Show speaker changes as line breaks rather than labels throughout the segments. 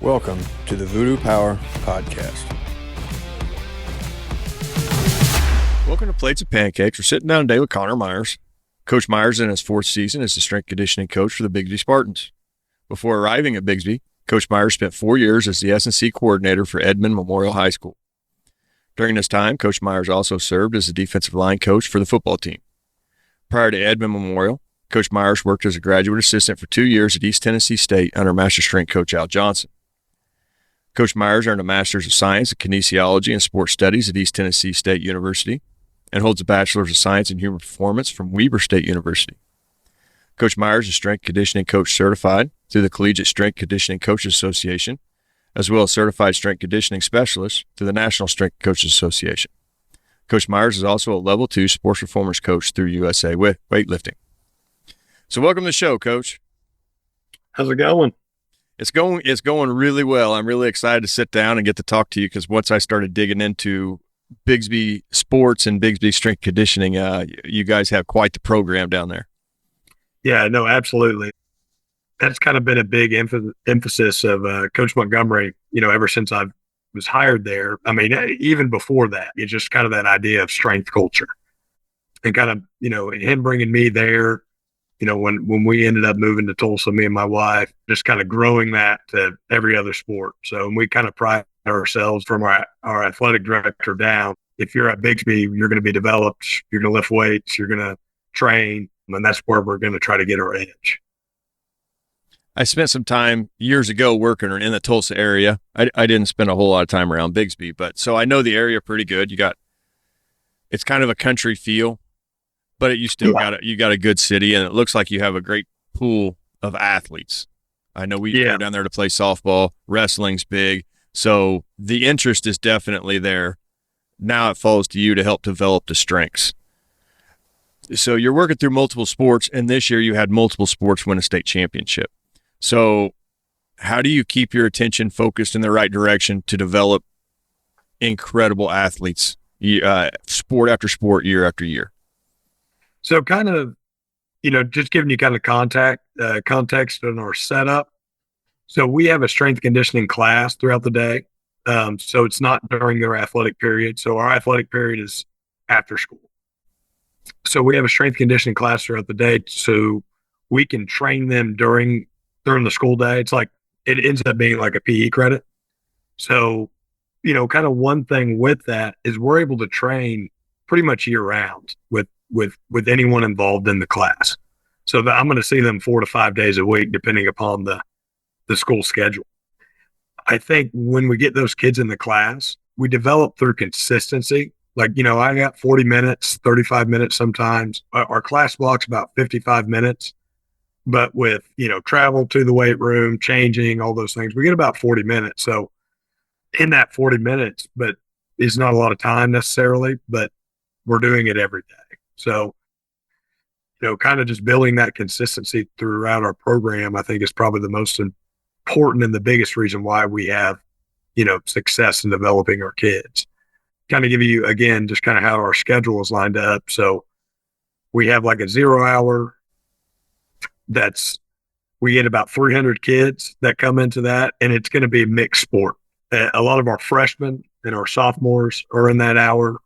Welcome to the Voodoo Power Podcast. Welcome to Plates of Pancakes. We're sitting down today with Connor Myers. Coach Myers in his fourth season as the strength conditioning coach for the Bixby Spartans. Before arriving at Bixby, Coach Myers spent 4 years as the S&C coordinator for Edmond Memorial High School. During this time, Coach Myers also served as the defensive line coach for the football team. Prior to Edmond Memorial, Coach Myers worked as a graduate assistant for 2 years at East Tennessee State under Master Strength Coach Al Johnson. Coach Myers earned a Master's of Science in Kinesiology and Sports Studies at East Tennessee State University and holds a Bachelor of Science in Human Performance from Weber State University. Coach Myers is Strength Conditioning Coach Certified through the Collegiate Strength Conditioning Coaches Association, as well as Certified Strength Conditioning Specialist through the National Strength Coaches Association. Coach Myers is also a Level 2 Sports Performance Coach through USA Weightlifting. So welcome to the show, Coach.
How's it going?
It's going really well. I'm really excited to sit down and get to talk to you because once I started digging into Bixby sports and Bixby strength conditioning, you guys have quite the program down there.
Yeah, no, absolutely. That's kind of been a big emphasis of Coach Montgomery, ever since I was hired there. I mean, even before that, it's just kind of that idea of strength culture and kind of, him bringing me there. When we ended up moving to Tulsa, me and my wife, just kind of growing that to every other sport. So we kind of pride ourselves from our athletic director down. If you're at Bixby, you're going to be developed, you're going to lift weights, you're going to train, and that's where we're going to try to get our edge.
I spent some time years ago working in the Tulsa area. I didn't spend a whole lot of time around Bixby, but so I know the area pretty good. It's kind of a country feel. But you still got a good city, and it looks like you have a great pool of athletes. I know we go down there to play softball. Wrestling's big. So the interest is definitely there. Now it falls to you to help develop the strengths. So you're working through multiple sports, and this year you had multiple sports win a state championship. So how do you keep your attention focused in the right direction to develop incredible athletes, sport after sport, year after year?
So kind of, just giving you kind of context on our setup. So we have a strength conditioning class throughout the day. So it's not during their athletic period. So our athletic period is after school. So we have a strength conditioning class throughout the day so we can train them during the school day. It's like, it ends up being like a PE credit. So, kind of one thing with that is we're able to train pretty much year round with anyone involved in the class. So I'm going to see them 4 to 5 days a week, depending upon the school schedule. I think when we get those kids in the class, we develop through consistency. Like, I got 40 minutes, 35 minutes sometimes. Our class block's about 55 minutes, but with, travel to the weight room, changing, all those things, we get about 40 minutes. So in that 40 minutes, but it's not a lot of time necessarily, but we're doing it every day. So, kind of just building that consistency throughout our program, I think is probably the most important and the biggest reason why we have, success in developing our kids. Kind of give you, again, just kind of how our schedule is lined up. So we have like a 0 hour we get about 300 kids that come into that, and it's going to be a mixed sport. A lot of our freshmen and our sophomores are in that hour,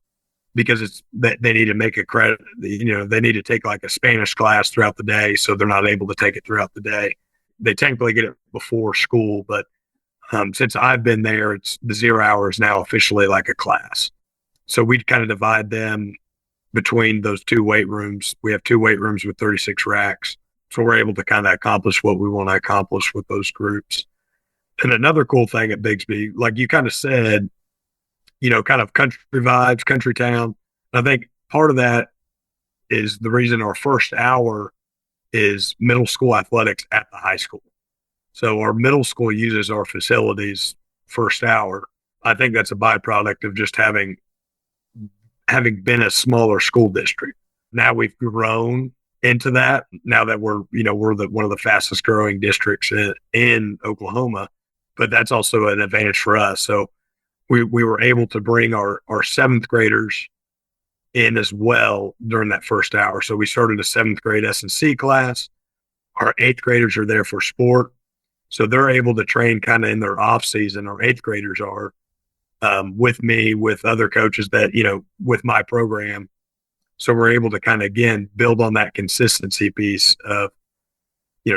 because they need to make a credit, they need to take like a Spanish class throughout the day. So they're not able to take it throughout the day. They technically get it before school, but since I've been there, the 0 hour is now officially like a class. So we kind of divide them between those two weight rooms. We have 2 weight rooms with 36 racks. So we're able to kind of accomplish what we want to accomplish with those groups. And another cool thing at Bixby, like you kind of said, kind of country vibes, country town. I think part of that is the reason our first hour is middle school athletics at the high school. So our middle school uses our facilities first hour. I think that's a byproduct of just having been a smaller school district. Now we've grown into that. Now that we're one of the fastest growing districts in Oklahoma, but that's also an advantage for us. So we were able to bring our 7th graders in as well during that first hour. So we started a 7th grade S&C class. Our 8th graders are there for sport. So they're able to train kind of in their off season, or eighth graders are, with me, with other coaches that, with my program. So we're able to kind of, again, build on that consistency piece of,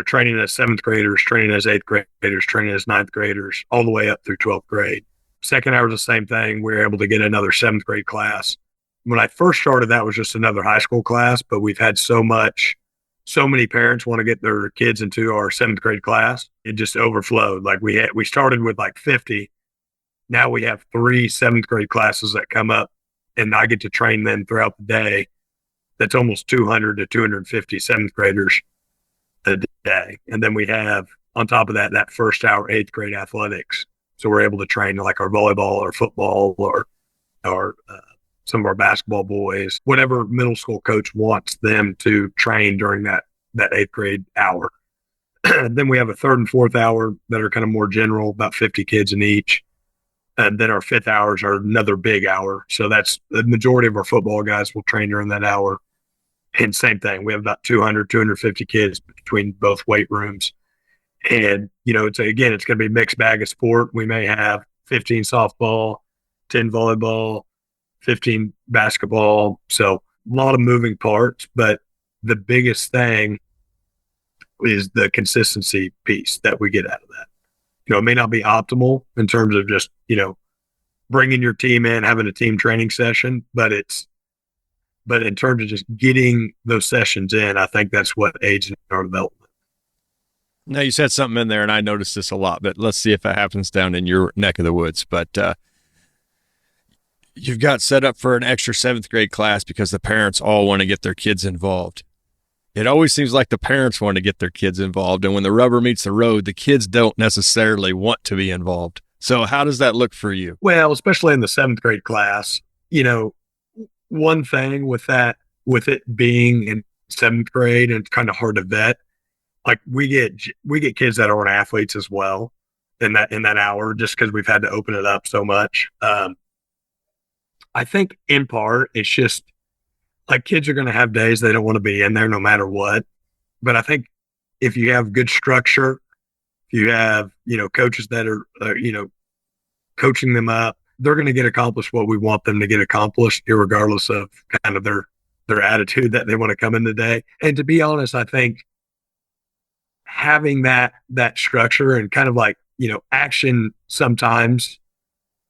training as seventh graders, training as eighth graders, training as ninth graders, all the way up through 12th grade. Second hour is the same thing. We were able to get another seventh grade class. When I first started, that was just another high school class, but we've had so many parents want to get their kids into our seventh grade class. It just overflowed. Like we started with like 50. Now we have 3 seventh grade classes that come up, and I get to train them throughout the day. That's almost 200 to 250 seventh graders a day. And then we have, on top of that, that first hour, eighth grade athletics. So we're able to train like our volleyball or football or some of our basketball boys, whatever middle school coach wants them to train during that eighth grade hour. Then we have a third and fourth hour that are kind of more general, about 50 kids in each. And then our fifth hours are another big hour. So that's the majority of our football guys will train during that hour. And same thing, we have about 200, 250 kids between both weight rooms. And, it's going to be a mixed bag of sport. We may have 15 softball, 10 volleyball, 15 basketball. So a lot of moving parts, but the biggest thing is the consistency piece that we get out of that. It may not be optimal in terms of just, bringing your team in, having a team training session, but in terms of just getting those sessions in, I think that's what aids in our development.
Now, you said something in there, and I noticed this a lot, but let's see if it happens down in your neck of the woods. But you've got set up for an extra seventh grade class because the parents all want to get their kids involved. It always seems like the parents want to get their kids involved, and when the rubber meets the road, the kids don't necessarily want to be involved. So how does that look for you?
Well, especially in the seventh grade class, one thing with it being in seventh grade, and it's kind of hard to vet, like we get kids that aren't athletes as well in that hour, just because we've had to open it up so much. I think in part it's just like kids are going to have days they don't want to be in there no matter what. But I think if you have good structure, if you have, coaches that are, coaching them up, they're going to get accomplished what we want them to get accomplished, regardless of kind of their attitude that they want to come in today. And to be honest, I think having that structure and kind of like, action sometimes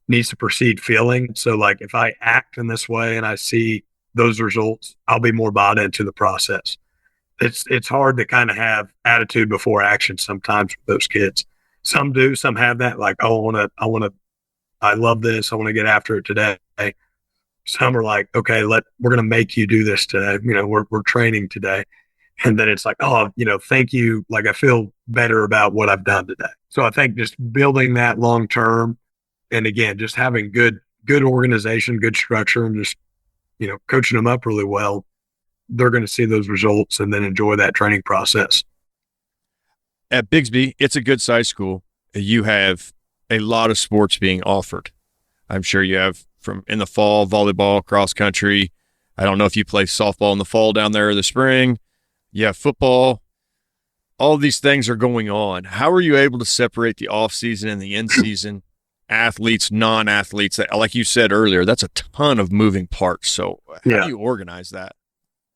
needs to precede feeling. So like if I act in this way and I see those results, I'll be more bought into the process. It's hard to kind of have attitude before action sometimes with those kids. Some do, some have that, like, oh, I love this, I want to get after it today. Some are like, okay, we're going to make you do this today. We're training today. And then it's like, oh, thank you. Like, I feel better about what I've done today. So I think just building that long term, and again, just having good organization, good structure, and just, coaching them up really well, they're going to see those results and then enjoy that training process.
At Bixby, it's a good size school. You have a lot of sports being offered. I'm sure you have from in the fall, volleyball, cross country. I don't know if you play softball in the fall down there or the spring. You have football. All these things are going on. How are you able to separate the off season and the in season, athletes, non-athletes? Like you said earlier, that's a ton of moving parts. So how do you organize that?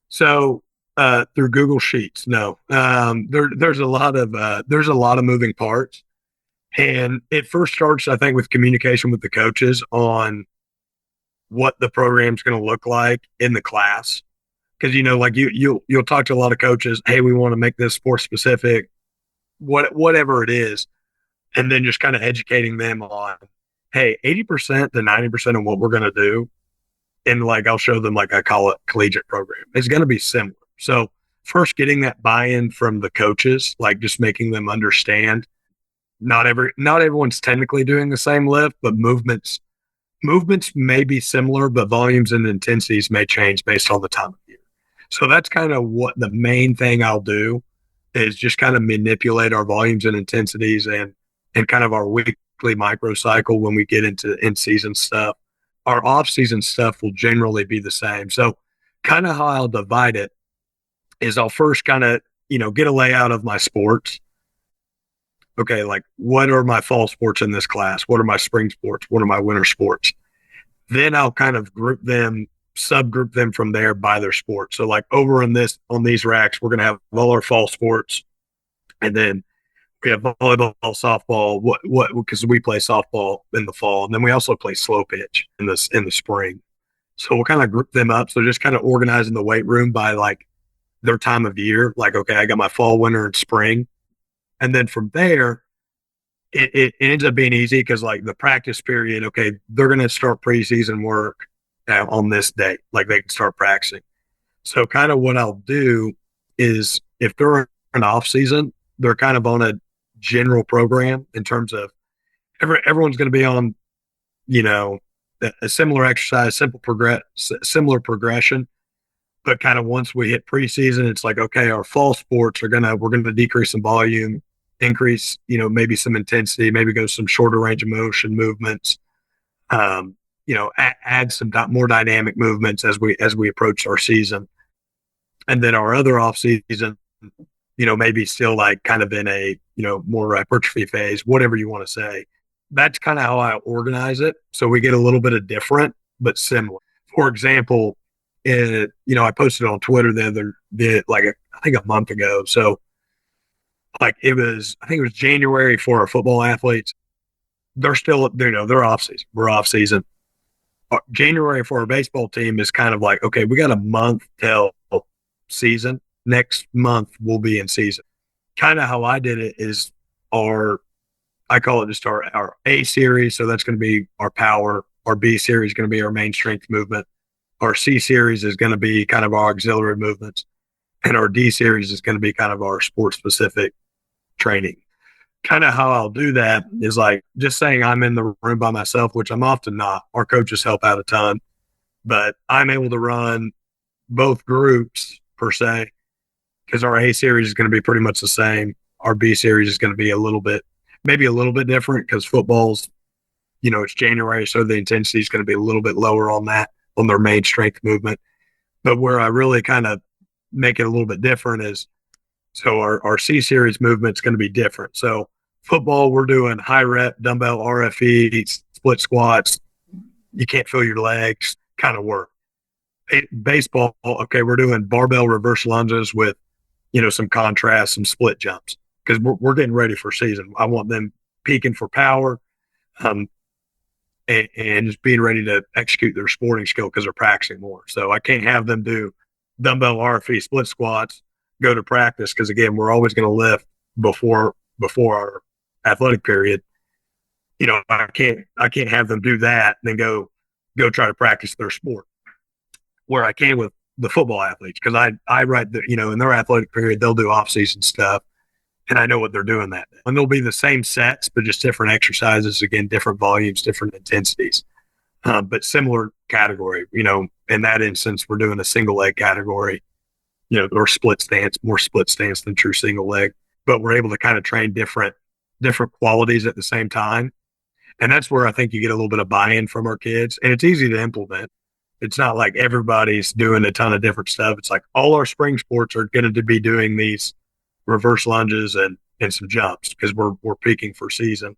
So through Google Sheets, no. There's a lot of moving parts, and it first starts, I think, with communication with the coaches on what the program's going to look like in the class. Because like you'll talk to a lot of coaches, hey, we want to make this sport specific, whatever it is, and then just kind of educating them on, hey, 80% to 90% of what we're going to do, and like I'll show them, like I call it collegiate program, it's going to be similar. So first, getting that buy-in from the coaches, like just making them understand not everyone's technically doing the same lift, but movements may be similar, but volumes and intensities may change based on the time of year. So that's kind of what the main thing I'll do is just kind of manipulate our volumes and intensities and kind of our weekly microcycle when we get into in-season stuff. Our off-season stuff will generally be the same. So kind of how I'll divide it is I'll first kind of, get a layout of my sports. okay, like what are my fall sports in this class? What are my spring sports? What are my winter sports? Then I'll kind of subgroup them from there by their sport. So like over on these racks, we're going to have all our fall sports, and then we have volleyball, softball, because we play softball in the fall, and then we also play slow pitch in the spring. So we'll kind of group them up. So just kind of organizing the weight room by like their time of year. Like, okay, I got my fall, winter, and spring. And then from there, it ends up being easy because like the practice period, okay, they're going to start preseason work on this date. Like they can start practicing. So kind of what I'll do is if they're in off season, they're kind of on a general program in terms of everyone's going to be on, a similar exercise, similar progression. But kind of once we hit preseason, it's like, okay, our fall sports we're going to decrease some volume, increase, maybe some intensity, maybe go some shorter range of motion movements, add some more dynamic movements as we approach our season. And then our other off season, maybe still like kind of in a, more hypertrophy phase, whatever you want to say. That's kind of how I organize it. So we get a little bit of different, but similar. For example, I posted on Twitter I think a month ago. So like I think it was January for our football athletes. They're still, they're off season. We're off season. January for our baseball team is kind of like, okay, we got a month till season. Next month we'll be in season. Kind of how I did it is I call it just our A series. So that's going to be our power. Our B series is going to be our main strength movement. Our C series is going to be kind of our auxiliary movements. And our D series is going to be kind of our sport specific training. Kind of how I'll do that is like just saying I'm in the room by myself, which I'm often not. Our coaches help out a ton, but I'm able to run both groups per se because our A series is going to be pretty much the same. Our B series is going to be maybe a little bit different because football's, it's January, so the intensity is going to be a little bit lower on their main strength movement. But where I really kind of make it a little bit different is, so our C series movement is going to be different. So football, we're doing high rep, dumbbell RFE, split squats. You can't feel your legs kind of work. Baseball, okay, we're doing barbell reverse lunges with, some contrast, some split jumps because we're getting ready for season. I want them peaking for power and just being ready to execute their sporting skill because they're practicing more. So I can't have them do dumbbell RFE split squats, go to practice because again, we're always going to lift before our athletic period. I can't have them do that and then go try to practice their sport. Where I can with the football athletes because I write in their athletic period they'll do off season stuff and I know what they're doing that day. And they'll be the same sets but just different exercises, again different volumes, different intensities, but similar category. In that instance we're doing a single leg category, or split stance, more split stance than true single leg, but we're able to kind of train different qualities at the same time. And that's where I think you get a little bit of buy-in from our kids and it's easy to implement. It's not like everybody's doing a ton of different stuff. It's like all our spring sports are going to be doing these reverse lunges and some jumps because we're peaking for season,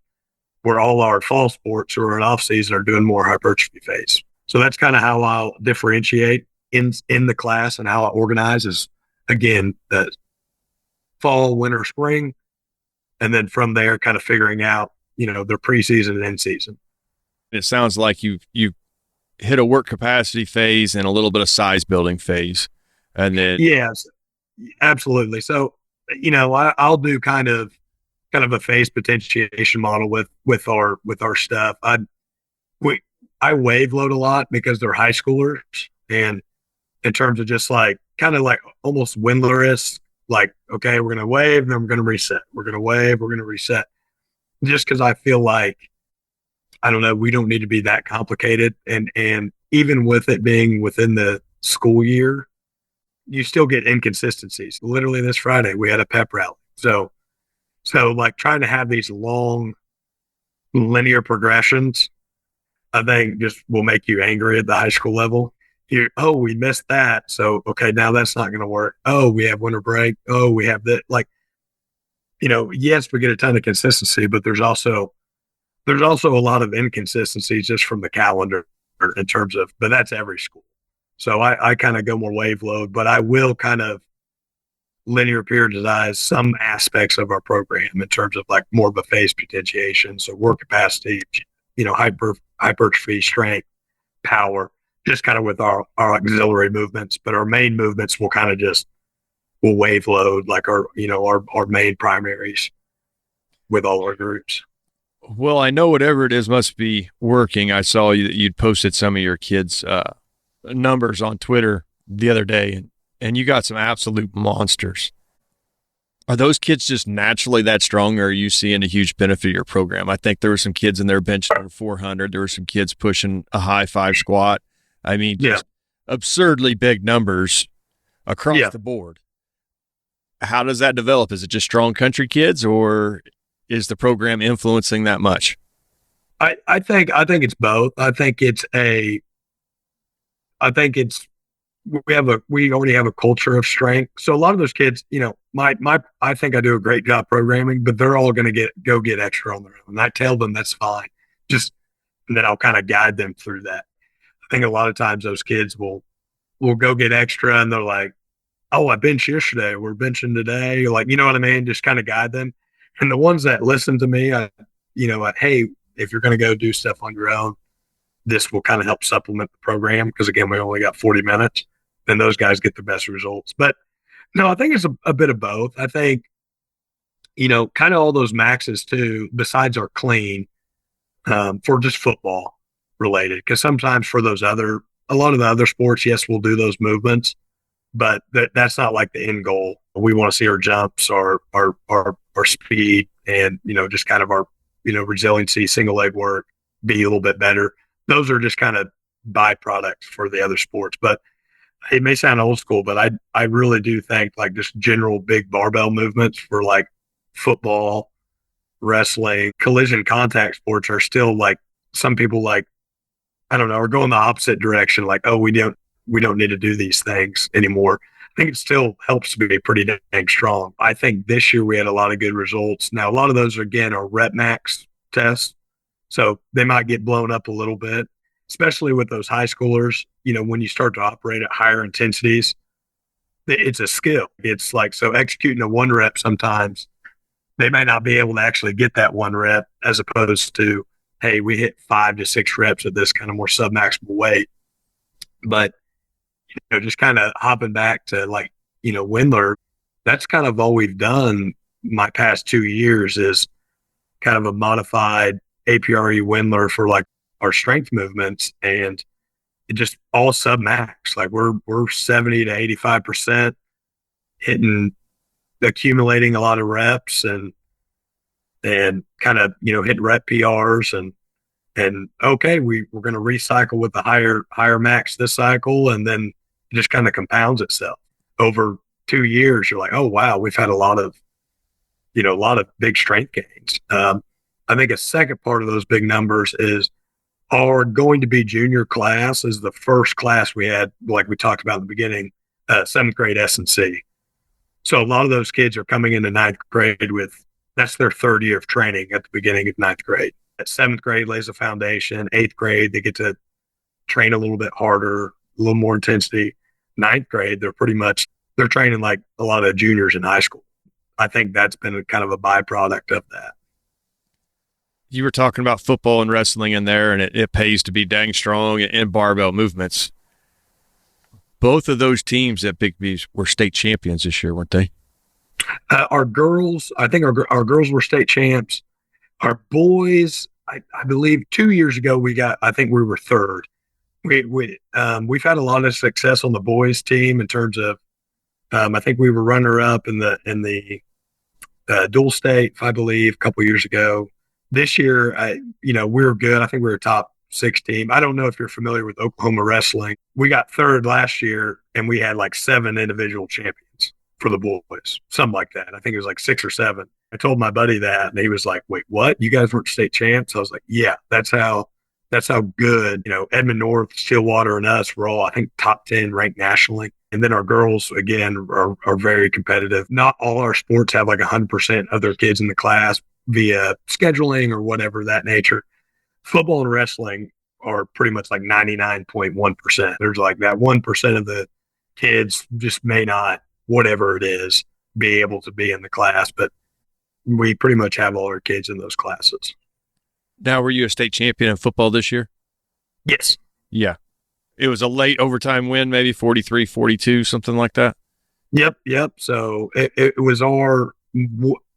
where all our fall sports who are in off season are doing more hypertrophy phase. So that's kind of how I'll differentiate in the class and how I organize is, again, the fall, winter, spring, and then from there kind of figuring out, their preseason and end season.
It sounds like you hit a work capacity phase and a little bit of size building phase. And then
yes, absolutely. So, I'll do kind of a phase potentiation model with our stuff. I wave load a lot because they're high schoolers and in terms of just like kind of like almost Windler-esque, like, okay, we're going to wave, then we're going to reset. We're going to wave, we're going to reset. Just because I feel like, I don't know, we don't need to be that complicated. And even with it being within the school year, you still get inconsistencies. Literally this Friday, we had a pep rally. So like trying to have these long linear progressions, I think just will make you angry at the high school level. We missed that. So, okay, now that's not going to work. Oh, we have winter break. Oh, we have that. Like, yes, we get a ton of consistency, but there's also a lot of inconsistencies just from the calendar in terms of, but that's every school. So I kind of go more wave load, but I will kind of linear periodize some aspects of our program in terms of like more of phase potentiation. So work capacity, hypertrophy, strength, power, just kind of with our auxiliary movements, but our main movements will wave load like our main primaries with all our groups.
Well, I know whatever it is must be working. I saw you'd posted some of your kids' numbers on Twitter the other day, and you got some absolute monsters. Are those kids just naturally that strong, or are you seeing a huge benefit of your program? I think there were some kids in there benching over 400. There were some kids pushing a high 5 squat. I mean, just absurdly big numbers across the board. How does that develop? Is it just strong country kids, or is the program influencing that much?
I think it's both. I think it's we already have a culture of strength. So a lot of those kids, I think I do a great job programming, but they're all going to go get extra on their own. And I tell them that's fine. And then I'll kind of guide them through that. I think a lot of times those kids will go get extra and they're like, oh, I benched yesterday. We're benching today. Like, you know what I mean? Just kind of guide them. And the ones that listen to me, hey, if you're going to go do stuff on your own, this will kind of help supplement the program. Because again, we only got 40 minutes and those guys get the best results. But no, I think it's a bit of both. I think, kind of all those maxes too, besides our clean, for just football related. Because sometimes for a lot of the other sports, yes, we'll do those movements, but that's not like the end goal. We want to see our jumps, our speed, and just kind of our resiliency, single leg work be a little bit better. Those are just kind of byproducts for the other sports. But it may sound old school, but I really do think like just general big barbell movements for like football, wrestling, collision contact sports are still like some people like, I don't know, are going the opposite direction. Like, oh, we don't need to do these things anymore. I think it still helps to be pretty dang strong. I think this year we had a lot of good results. Now, a lot of those, again, are rep max tests. So they might get blown up a little bit, especially with those high schoolers. When you start to operate at higher intensities, it's a skill. It's like, so executing a 1 rep sometimes, they may not be able to actually get that 1 rep as opposed to, hey, we hit 5 to 6 reps at this kind of more submaximal weight. But just kind of hopping back to like, Windler, that's kind of all we've done my past 2 years is kind of a modified APRE Windler for like our strength movements, and it just all sub max. Like we're 70 to 85% accumulating a lot of reps and kind of, hit rep PRs and okay, we're going to recycle with the higher max this cycle. And then it just kind of compounds itself over 2 years. You're like, oh, wow, we've had a lot of big strength gains. I think a second part of those big numbers is our going to be junior class is the first class we had, like we talked about in the beginning, 7th grade S&C. So a lot of those kids are coming into 9th grade that's their 3rd year of training at the beginning of 9th grade. At 7th grade lays a foundation. 8th grade, they get to train a little bit harder, a little more intensity. 9th grade, they're training like a lot of juniors in high school. I think that's been kind of a byproduct of that.
You were talking about football and wrestling in there, and it pays to be dang strong in barbell movements. Both of those teams at Bigby were state champions this year, weren't they?
Our girls, I think our girls were state champs. Our boys, I believe 2 years ago I think we were 3rd. We've had a lot of success on the boys team in terms of, I think we were runner up in the dual state, I believe, a couple years ago. This year, we were good. I think we were a top 6 team. I don't know if you're familiar with Oklahoma wrestling. We got 3rd last year, and we had like 7 individual champions for the boys, something like that. I think it was like 6 or 7. I told my buddy that, and he was like, "Wait, what? You guys weren't state champs?" I was like, "Yeah, that's how good." Edmond North, Stillwater, and us were all, I think, top 10 ranked nationally. And then our girls, again, are very competitive. Not all our sports have like 100% of their kids in the class via scheduling or whatever that nature. Football and wrestling are pretty much like 99.1%. There's like that 1% of the kids just may not, whatever it is, be able to be in the class. But we pretty much have all our kids in those classes.
Now, were you a state champion in football this year?
Yes.
Yeah. It was a late overtime win, maybe 43-42, something like that.
Yep. So it was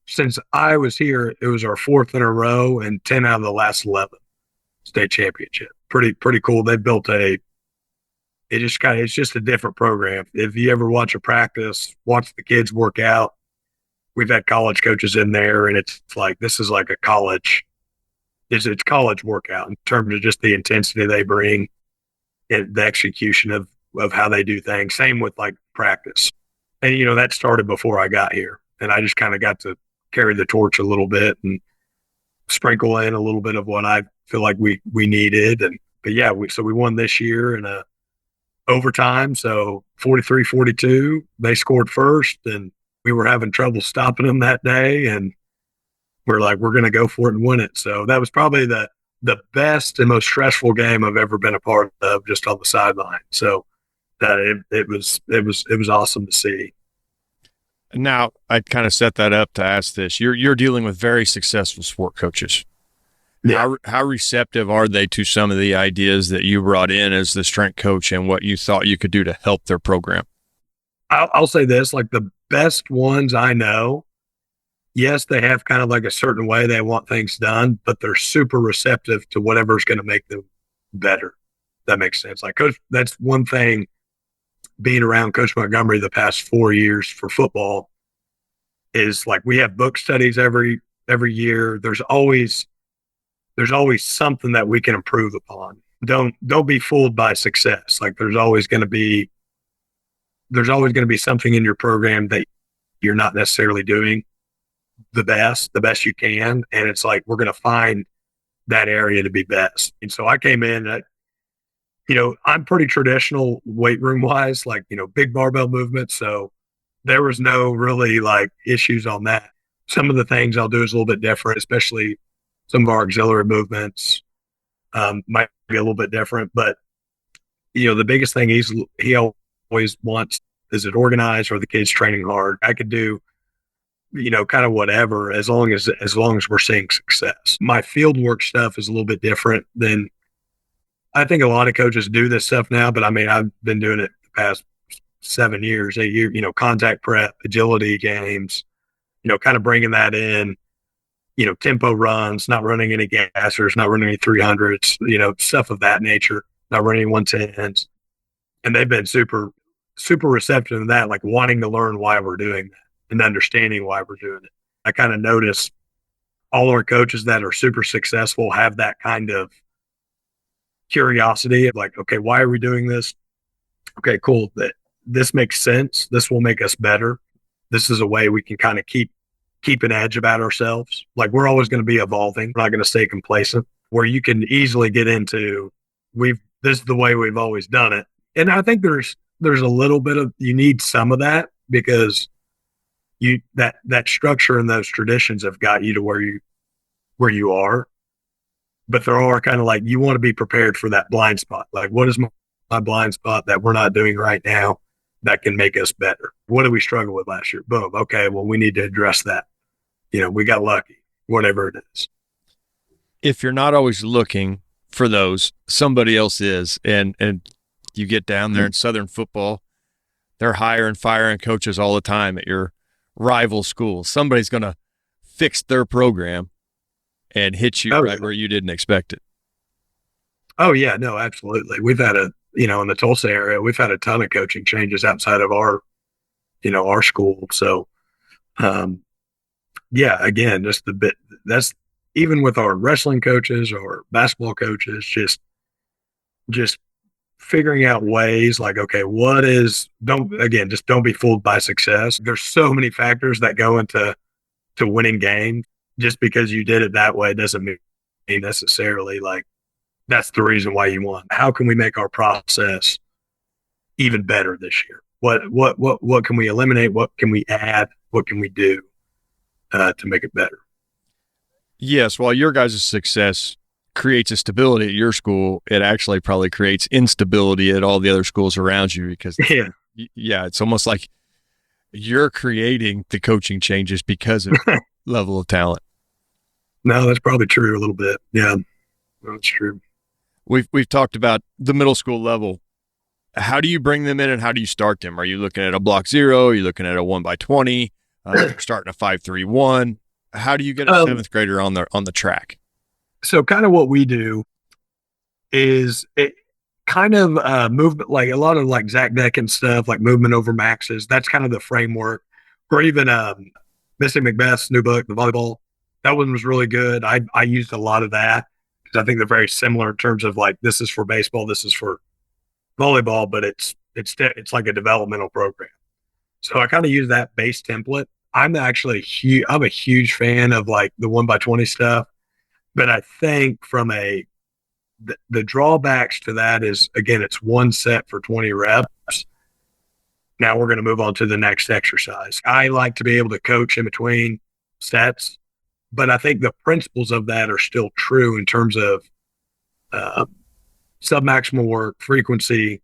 since I was here, it was our fourth in a row and 10 out of the last 11 state championship. Pretty cool. They built it's just a different program. If you ever watch a practice, watch the kids work out, we've had college coaches in there, and it's like, this is like a college, it's college workout in terms of just the intensity they bring and the execution of how they do things. Same with like practice. And, that started before I got here, and I just kind of got to carry the torch a little bit and sprinkle in a little bit of what I feel like we needed. But yeah, we won this year in a overtime. So 43-42, they scored first, and we were having trouble stopping them that day. And we're like, we're going to go for it and win it. So that was probably the best and most stressful game I've ever been a part of, just on the sideline. So it was awesome to see.
Now, I kind of set that up to ask this. You're dealing with very successful sport coaches.
Yeah.
How receptive are they to some of the ideas that you brought in as the strength coach and what you thought you could do to help their program?
I'll say this, like the best ones I know, yes, they have kind of like a certain way they want things done, but they're super receptive to whatever's going to make them better. That makes sense. Like Coach, that's one thing being around Coach Montgomery the past 4 years for football is like, we have book studies every year. There's always something that we can improve upon. Don't be fooled by success. Like there's always going to be something in your program that you're not necessarily doing the best you can. And it's like, we're going to find that area to be best. And so I came in, I'm pretty traditional weight room wise, like, big barbell movement. So there was no really like issues on that. Some of the things I'll do is a little bit different, especially some of our auxiliary movements might be a little bit different. But, the biggest thing he always wants, is it organized, or the kids training hard? I could do, kind of whatever, as long as we're seeing success. My field work stuff is a little bit different than, I think a lot of coaches do this stuff now, but I mean, I've been doing it the past 7 years, 8 years, contact prep, agility games, kind of bringing that in, tempo runs, not running any gassers, not running any 300s, stuff of that nature, not running any 110s. And they've been super, super receptive to that, like wanting to learn why we're doing that and understanding why we're doing it. I kind of notice all our coaches that are super successful have that kind of curiosity of like, okay, why are we doing this? Okay, cool. This makes sense. This will make us better. This is a way we can kind of keep an edge about ourselves. Like, we're always going to be evolving. We're not going to stay complacent, where you can easily get into, this is the way we've always done it. And I think there's a little bit of, you need some of that, because that structure and those traditions have got you to where you are. But there are kind of like, you want to be prepared for that blind spot. Like, what is my blind spot that we're not doing right now that can make us better? What did we struggle with last year? Boom. Okay, well, we need to address that. We got lucky, whatever it is.
If you're not always looking for those, somebody else is. And you get down there in Southern football, they're hiring, firing coaches all the time at your rival school. Somebody's going to fix their program and hit you right where you didn't expect it.
Oh yeah, no, absolutely. We've had in the Tulsa area, we've had a ton of coaching changes outside of our school. So, yeah, again, just that's even with our wrestling coaches or basketball coaches, just figuring out ways like, okay, don't be fooled by success. There's so many factors that go into winning games. Just because you did it that way doesn't mean necessarily like that's the reason why you won. How can we make our process even better this year? What can we eliminate? What can we add? What can we do to make it better?
Yes, while your guys' success creates a stability at your school, it actually probably creates instability at all the other schools around you because,
Yeah.
yeah, it's almost like you're creating the coaching changes because of level of talent.
No, that's probably true a little bit. Yeah, that's true.
We've talked about the middle school level. How do you bring them in and how do you start them? Are you looking at a block 0? Are you looking at a 1x20? Starting a 5-3-1? How do you get a seventh grader on the track?
So kind of what we do is it kind of movement, like a lot of like Zach Deck and stuff, like movement over maxes. That's kind of the framework. Or even Missy Macbeth's new book, The Volleyball. That one was really good. I used a lot of that because I think they're very similar in terms of like this is for baseball, this is for volleyball, but it's like a developmental program. So I kind of use that base template. I'm a huge fan of like the 1x20 stuff, but I think from the drawbacks to that is again it's one set for 20 reps. Now we're going to move on to the next exercise. I like to be able to coach in between sets, but I think the principles of that are still true in terms of submaximal work, frequency,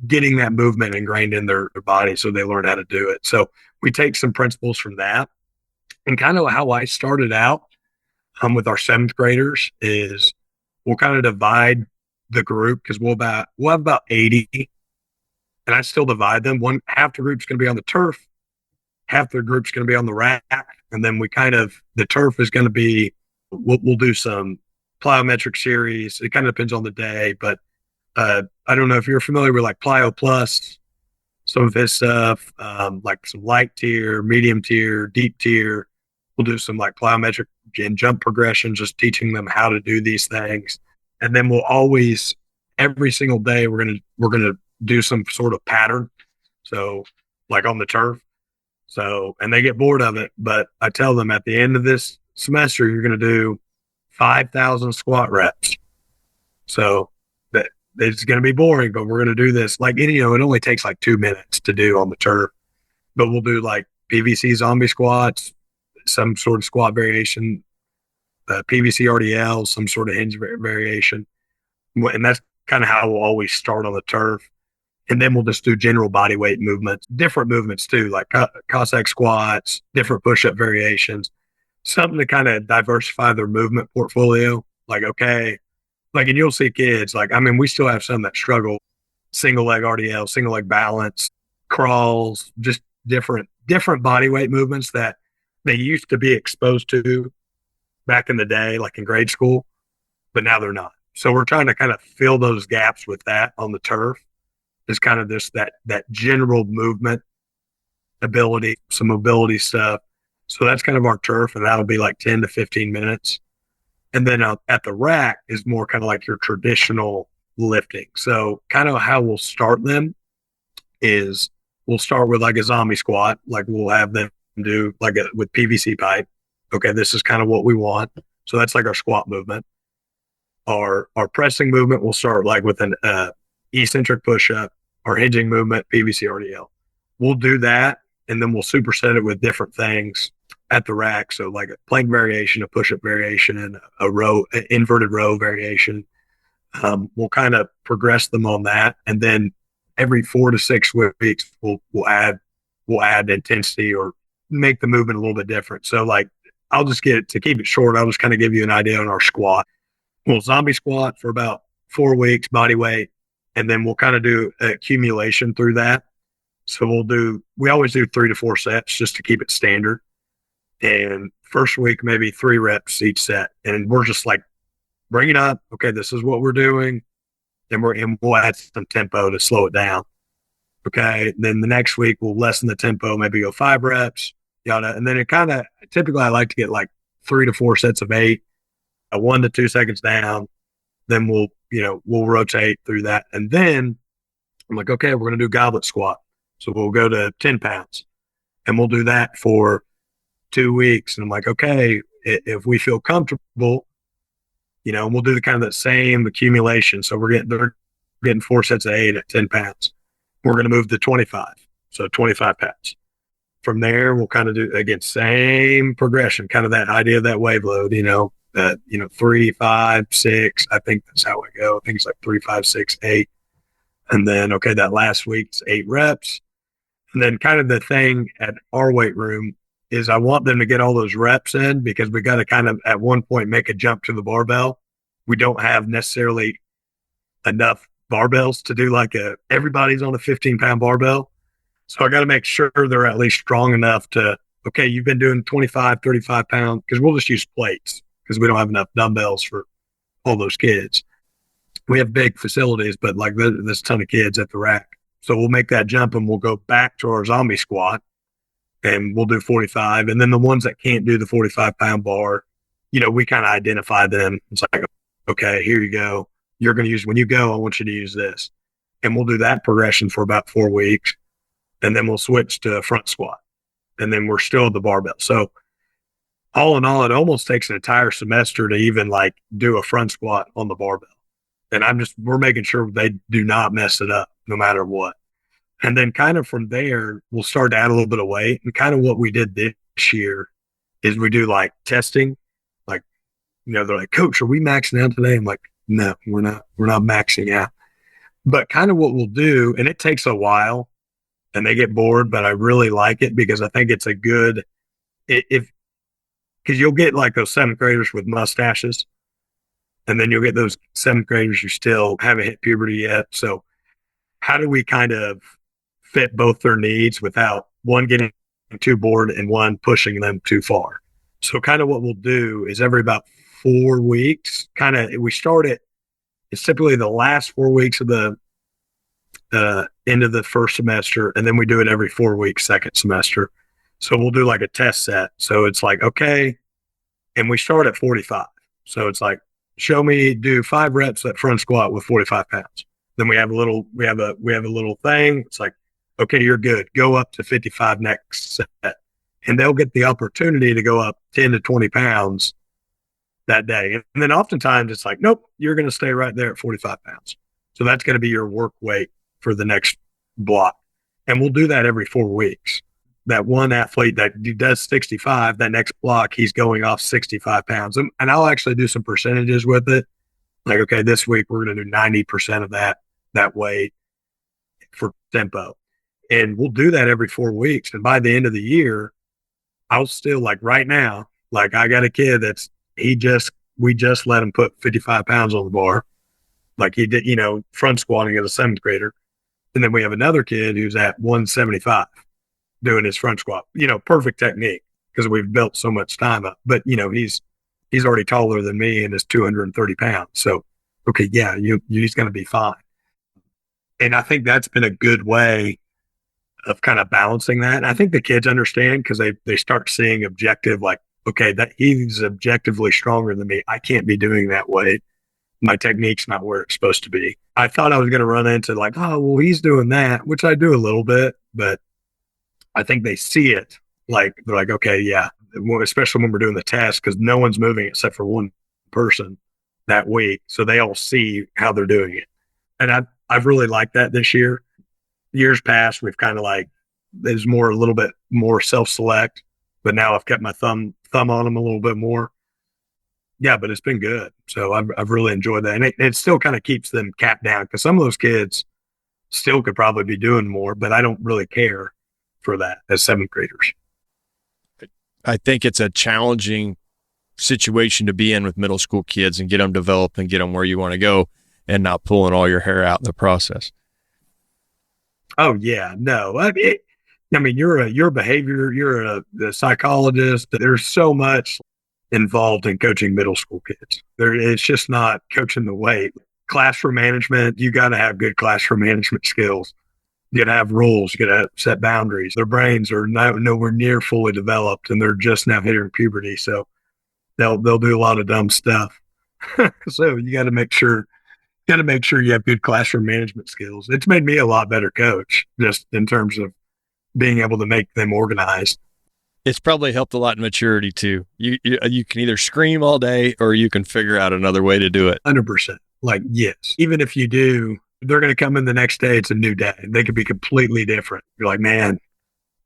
getting that movement ingrained in their body so they learn how to do it. So we take some principles from that. And kind of how I started out with our seventh graders is we'll kind of divide the group because we'll have about 80, and I still divide them. Half the group's going to be on the turf, half the group's going to be on the rack, and then the turf is going to be we'll do some plyometric series. It kind of depends on the day, but I don't know if you're familiar with like Plyo Plus, some of his stuff, like some light tier, medium tier, deep tier. We'll do some like plyometric and jump progression, just teaching them how to do these things. And then we'll always, every single day, we're gonna do some sort of pattern. So like on the turf. So, and they get bored of it, but I tell them at the end of this semester, you're gonna do 5,000 squat reps. So that it's gonna be boring, but we're gonna do this. Like, it only takes like 2 minutes to do on the turf, but we'll do like PVC zombie squats, some sort of squat variation, PVC RDL, some sort of hinge variation. And that's kind of how we'll always start on the turf. And then we'll just do general body weight movements, different movements too, like Cossack squats, different push-up variations, something to kind of diversify their movement portfolio. Like, okay, like, and you'll see kids, like, I mean, we still have some that struggle, single leg RDL, single leg balance, crawls, just different body weight movements that they used to be exposed to back in the day, like in grade school, but now they're not. So we're trying to kind of fill those gaps with that on the turf. It's kind of this that general movement ability, some mobility stuff. So that's kind of our turf, and that'll be like 10 to 15 minutes. And then at the rack is more kind of like your traditional lifting. So kind of how we'll start them is we'll start with like a zombie squat. Like we'll have them do like with PVC pipe. Okay, this is kind of what we want. So that's like our squat movement. Our pressing movement will start like with an eccentric push-up, or hinging movement, PVC RDL. We'll do that, and then we'll superset it with different things at the rack. So like a plank variation, a push-up variation, and an inverted row variation. We'll kind of progress them on that, and then every 4 to 6 weeks we'll add intensity or make the movement a little bit different. So like I'll just keep it short. I'll just kind of give you an idea on our squat. We'll zombie squat for about 4 weeks, body weight, and then we'll kind of do accumulation through that. So we always do 3 to 4 sets just to keep it standard. And first week, maybe 3 reps each set. And we're just like, bring it up. Okay, this is what we're doing. And we'll add some tempo to slow it down. Okay. Then the next week we'll lessen the tempo, maybe go 5 reps, yada. And then it kind of, typically I like to get like 3 to 4 sets of 8, 1 to 2 seconds down. Then we'll rotate through that. And then I'm like, okay, we're going to do goblet squat. So we'll go to 10 pounds and we'll do that for 2 weeks. And I'm like, okay, if we feel comfortable, we'll do the kind of the same accumulation. So they're getting 4 sets of 8 at 10 pounds. We're going to move to 25. So 25 pounds. From there, we'll kind of do, again, same progression, kind of that idea of that wave load, that, 3, 5, 6. I think that's how I go. Things like 3, 5, 6, 8. And then, okay, that last week's 8 reps. And then kind of the thing at our weight room is I want them to get all those reps in because we got to kind of at one point make a jump to the barbell. We don't have necessarily enough barbells to do everybody's on a 15-pound barbell. So I got to make sure they're at least strong enough to, okay, you've been doing 25, 35 pounds because we'll just use plates because we don't have enough dumbbells for all those kids. We have big facilities, but there's a ton of kids at the rack. So we'll make that jump and we'll go back to our zombie squat and we'll do 45. And then the ones that can't do the 45-pound bar, we kind of identify them. It's like, okay, here you go. You're going to use, when you go, I want you to use this. And we'll do that progression for about 4 weeks. And then we'll switch to front squat. And then we're still at the barbell. So all in all, it almost takes an entire semester to even do a front squat on the barbell. And we're making sure they do not mess it up no matter what. And then kind of from there, we'll start to add a little bit of weight. And kind of what we did this year is we do testing. They're like, Coach, are we maxing out today? I'm like, no, we're not maxing out. But kind of what we'll do, and it takes a while and they get bored, but I really like it because I think it's a good, because you'll get those 7th graders with mustaches. And then you'll get those 7th graders who still haven't hit puberty yet. So how do we kind of fit both their needs without one getting too bored and one pushing them too far? So kind of what we'll do is every about 4 weeks, we start it. It's typically the last 4 weeks of the end of the first semester. And then we do it every 4 weeks, second semester. So we'll do a test set. So it's okay. And we start at 45. So it's show me do 5 reps at front squat with 45 pounds. Then we have a little thing. It's okay, you're good. Go up to 55 next set. And they'll get the opportunity to go up 10 to 20 pounds that day. And then oftentimes it's nope, you're going to stay right there at 45 pounds. So that's going to be your work weight for the next block. And we'll do that every 4 weeks. That one athlete that does 65, that next block, he's going off 65 pounds. And I'll actually do some percentages with it. Okay, this week we're going to do 90% of that weight for tempo. And we'll do that every 4 weeks. And by the end of the year, I'll still right now, I got a kid we just let him put 55 pounds on the bar. He did, front squatting as a 7th grader. And then we have another kid who's at 175. Doing his front squat, perfect technique because we've built so much time up. But he's already taller than me and is 230 pounds. So okay, yeah, he's going to be fine. And I think that's been a good way of kind of balancing that. And I think the kids understand because they start seeing objective, okay, that he's objectively stronger than me. I can't be doing that weight. My technique's not where it's supposed to be. I thought I was going to run into oh, well, he's doing that, which I do a little bit, but I think they see it they're okay, yeah, especially when we're doing the test because no one's moving except for one person that week. So they all see how they're doing it. And I've really liked that this year. Years past, we've kind of there's a little bit more self-select, but now I've kept my thumb on them a little bit more. Yeah, but it's been good. So I've really enjoyed that. And it still kind of keeps them capped down because some of those kids still could probably be doing more, but I don't really care for that as 7th graders.
I think it's a challenging situation to be in with middle school kids and get them developed and get them where you want to go and not pulling all your hair out in the process.
Oh yeah, no. I mean, you're a behavior, you're a psychologist. There's so much involved in coaching middle school kids. It's just not coaching the weight. Classroom management, you got to have good classroom management skills. You got to have rules. You got to set boundaries. Their brains are nowhere near fully developed, and they're just now hitting puberty. So they'll do a lot of dumb stuff. So you got to make sure you have good classroom management skills. It's made me a lot better coach, just in terms of being able to make them organized.
It's probably helped a lot in maturity too. You can either scream all day or you can figure out another way to do it.
100%. Yes. Even if you do they're going to come in the next day. It's a new day. They could be completely different. You're like, man,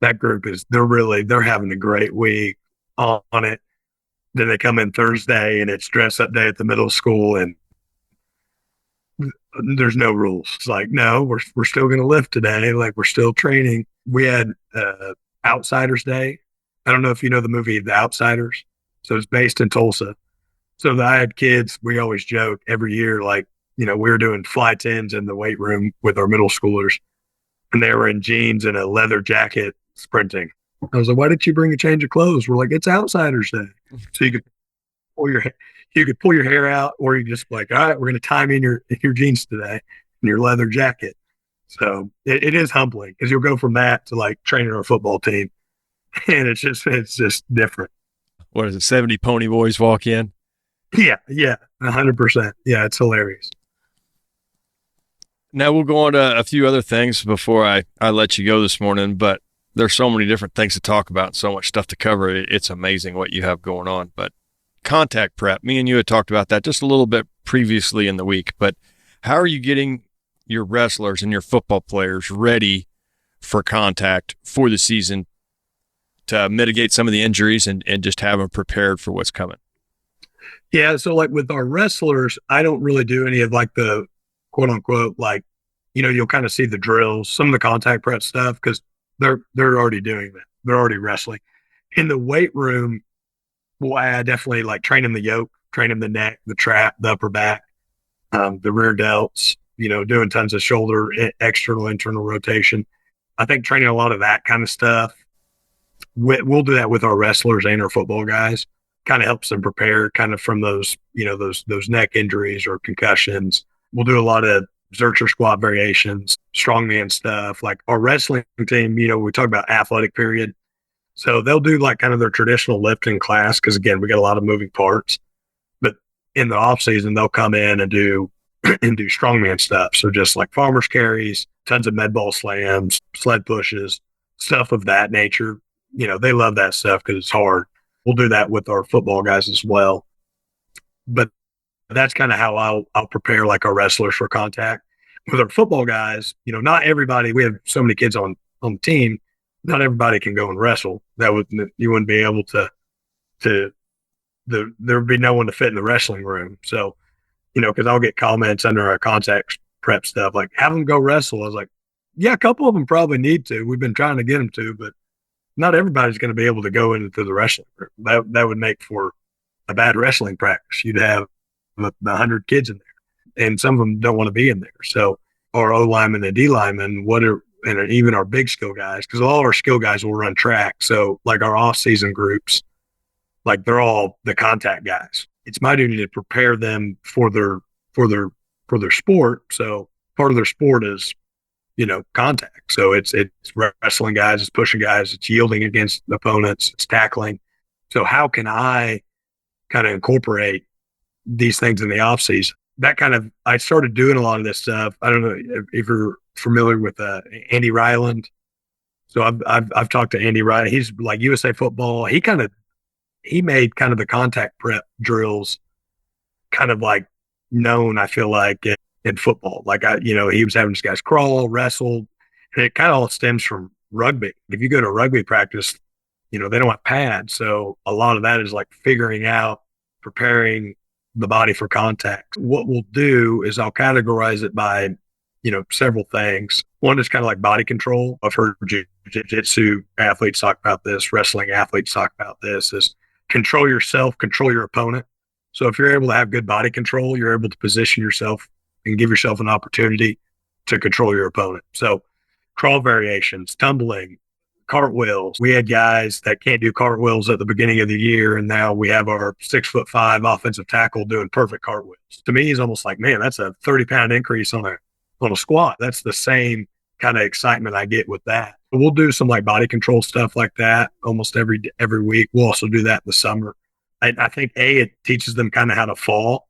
that group they're having a great week on it. Then they come in Thursday and it's dress up day at the middle school and there's no rules. It's like, no, we're still going to lift today. Like we're still training. We had Outsiders Day. I don't know if you know the movie The Outsiders. So it's based in Tulsa. So I had kids. We always joke every year, like, we were doing fly tens in the weight room with our middle schoolers, and they were in jeans and a leather jacket sprinting. I was like, why didn't you bring a change of clothes? We're like, it's Outsiders Day. So you could pull your hair out, or you just like, all right, we're going to time in your jeans today and your leather jacket. So it is humbling because you'll go from that to like training our football team, and it's just different.
What is it? 70 pony boys walk in.
Yeah, 100%. Yeah, it's hilarious.
Now we'll go on to a few other things before I let you go this morning, but there's so many different things to talk about and so much stuff to cover. It's amazing what you have going on. But contact prep, me and you had talked about that just a little bit previously in the week, but how are you getting your wrestlers and your football players ready for contact for the season to mitigate some of the injuries and just have them prepared for what's coming?
Yeah, so like with our wrestlers, I don't really do any of like the quote unquote, like, you'll kind of see the drills, some of the contact prep stuff, because they're already doing that. They're already wrestling. In the weight room, well, I definitely like train them the yoke, train them the neck, the trap, the upper back, the rear delts, doing tons of shoulder, external, internal rotation. I think training a lot of that kind of stuff. We'll do that with our wrestlers and our football guys. Kind of helps them prepare kind of from those, those neck injuries or concussions. We'll do a lot of Zercher squat variations, strongman stuff. Like our wrestling team, we talk about athletic period. So they'll do like kind of their traditional lifting class. Cause again, we got a lot of moving parts, but in the off season, they'll come in and do strongman stuff. So just like farmer's carries, tons of med ball slams, sled pushes, stuff of that nature. They love that stuff because it's hard. We'll do that with our football guys as well. But that's kind of how I'll prepare like our wrestlers for contact. With our football guys, not everybody, we have so many kids on the team, not everybody can go and wrestle. You wouldn't be able there would be no one to fit in the wrestling room. So, because I'll get comments under our contact prep stuff, like have them go wrestle. I was like, yeah, a couple of them probably need to. We've been trying to get them to, but not everybody's going to be able to go into the wrestling room. That would make for a bad wrestling practice. You'd have 100 kids in there, and some of them don't want to be in there. So our O linemen and D linemen, and even our big skill guys, because all our skill guys will run track. So like our off season groups, like they're all the contact guys. It's my duty to prepare them for their sport. So part of their sport is contact. So it's wrestling guys, it's pushing guys, it's yielding against opponents, it's tackling. So how can I kind of incorporate these things in the off season? I started doing a lot of this stuff. I don't know if you're familiar with Andy Ryland. So I've talked to Andy Ryland. He's like USA Football. He made kind of the contact prep drills kind of like known, I feel like, in football. Like he was having these guys crawl, wrestle, and it kind of all stems from rugby. If you go to rugby practice, they don't have pads. So a lot of that is like figuring out, preparing the body for contact. What we'll do is I'll categorize it by, several things. One is kind of like body control. I've heard jiu-jitsu athletes talk about this, wrestling athletes talk about this, is control yourself, control your opponent. So if you're able to have good body control, you're able to position yourself and give yourself an opportunity to control your opponent. So crawl variations, tumbling, cartwheels. We had guys that can't do cartwheels at the beginning of the year, and now we have our 6'5" offensive tackle doing perfect cartwheels. To me, he's almost like, man, that's a 30-pound increase on a squat. That's the same kind of excitement I get with that. We'll do some like body control stuff like that almost every week. We'll also do that in the summer. I think it teaches them kind of how to fall.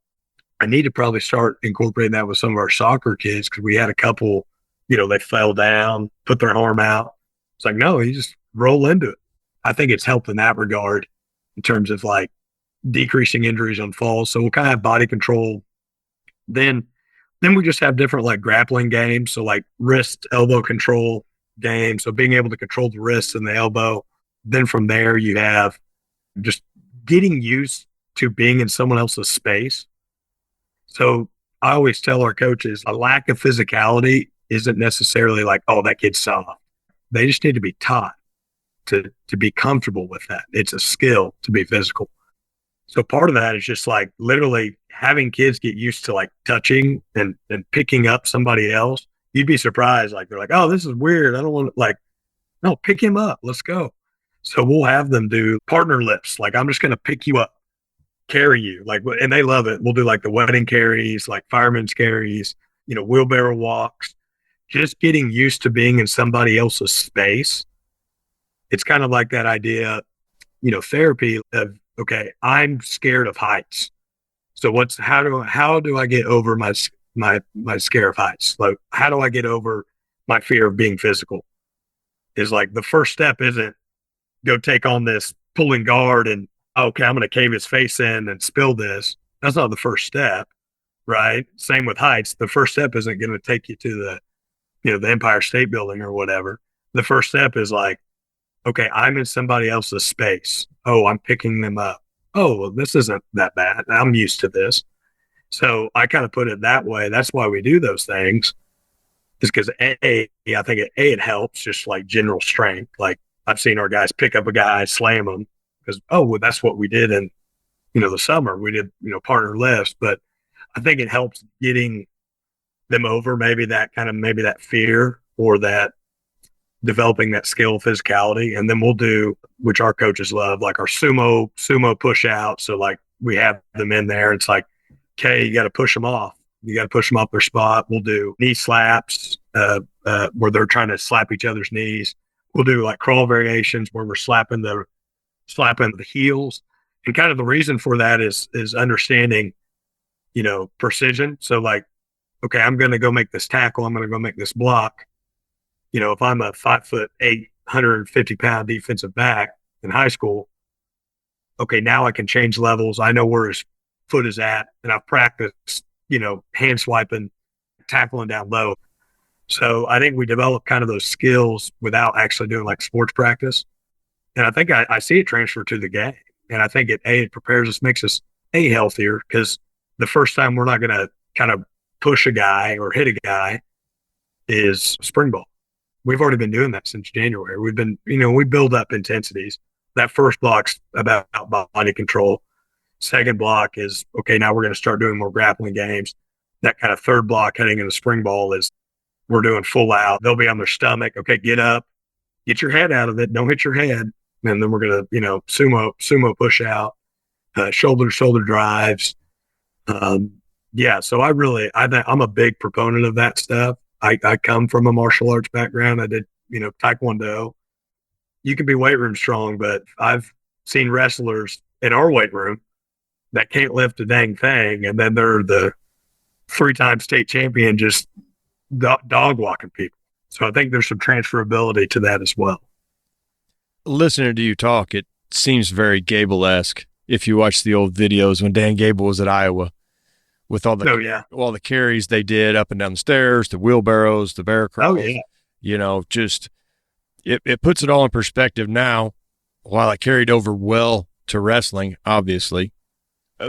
I need to probably start incorporating that with some of our soccer kids, because we had a couple, they fell down, put their arm out. It's like, no, you just roll into it. I think it's helped in that regard in terms of like decreasing injuries on falls. So we'll kind of have body control. Then Then we just have different like grappling games. So like wrist elbow control games. So being able to control the wrist and the elbow. Then from there, you have just getting used to being in someone else's space. So I always tell our coaches a lack of physicality isn't necessarily like, oh, that kid's soft. They just need to be taught to be comfortable with that. It's a skill to be physical. So part of that is just like literally having kids get used to like touching and picking up somebody else. You'd be surprised. Like they're like, oh, this is weird. I don't want to like, no, pick him up. Let's go. So we'll have them do partner lifts. Like I'm just going to pick you up, carry you. Like, and they love it. We'll do like the wedding carries, like fireman's carries, wheelbarrow walks, just getting used to being in somebody else's space. It's kind of like that idea, therapy of, okay, I'm scared of heights. So how do I get over my scare of heights? Like, how do I get over my fear of being physical? Is like the first step isn't go take on this pulling guard and okay, I'm going to cave his face in and spill this. That's not the first step, right? Same with heights. The first step isn't going to take you to the Empire State Building or whatever. The first step is like, okay, I'm in somebody else's space. Oh, I'm picking them up. Oh, well, this isn't that bad. I'm used to this. So I kind of put it that way. That's why we do those things. Is because I think it helps just like general strength. Like I've seen our guys pick up a guy, slam him because, oh, well, that's what we did in, the summer. We did, partner lifts, but I think it helps getting them over maybe that fear or that developing that skill physicality. And then we'll do, which our coaches love, like our sumo push out. So like we have them in there. It's like, okay, you got to push them off. You got to push them off their spot. We'll do knee slaps where they're trying to slap each other's knees. We'll do like crawl variations where we're slapping the heels. And kind of the reason for that is understanding, precision. So like, okay, I'm going to go make this tackle. I'm going to go make this block. If I'm a 5'8", 150-pound defensive back in high school, okay, now I can change levels. I know where his foot is at, and I've practiced, hand swiping, tackling down low. So I think we develop kind of those skills without actually doing like sports practice. And I think I see it transfer to the game. And I think it prepares us, makes us healthier because the first time we're not going to kind of push a guy or hit a guy is spring ball. We've already been doing that since January. We've been, we build up intensities. That first block's about body control. Second block is, okay, now we're going to start doing more grappling games. That kind of third block heading into spring ball is we're doing full out. They'll be on their stomach. Okay, get up, get your head out of it. Don't hit your head. And then we're going to, sumo push out, shoulder drives. So I'm a big proponent of that stuff. I come from a martial arts background. I did, Taekwondo. You can be weight room strong, but I've seen wrestlers in our weight room that can't lift a dang thing. And then they're the 3-time state champion, just dog walking people. So I think there's some transferability to that as well.
Listening to you talk, it seems very Gable-esque. If you watch the old videos when Dan Gable was at Iowa, with all the carries they did up and down the stairs, the wheelbarrows, the bear crawls.
Oh, yeah.
Just it puts it all in perspective now. While I carried over well to wrestling, obviously,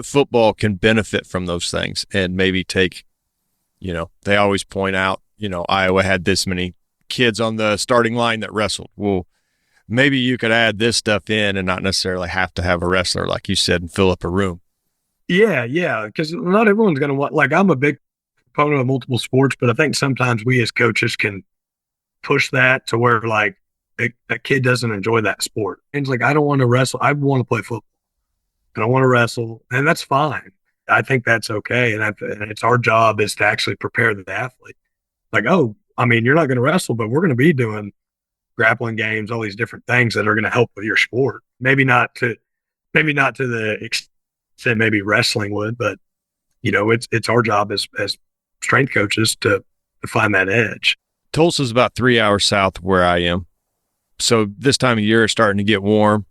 football can benefit from those things and maybe take, they always point out, Iowa had this many kids on the starting line that wrestled. Well, maybe you could add this stuff in and not necessarily have to have a wrestler, like you said, and fill up a room.
Yeah, because not everyone's going to want, like, I'm a big proponent of multiple sports, but I think sometimes we as coaches can push that to where, like, a kid doesn't enjoy that sport. And it's like, I don't want to wrestle. I want to play football. And I want to wrestle, and that's fine. I think that's okay. And it's our job is to actually prepare the athlete. Like, oh, I mean, you're not going to wrestle, but we're going to be doing grappling games, all these different things that are going to help with your sport. Maybe not to the extent maybe wrestling would, but it's our job as strength coaches to find that edge.
Tulsa's about 3 hours south of where I am. So this time of year is starting to get warm.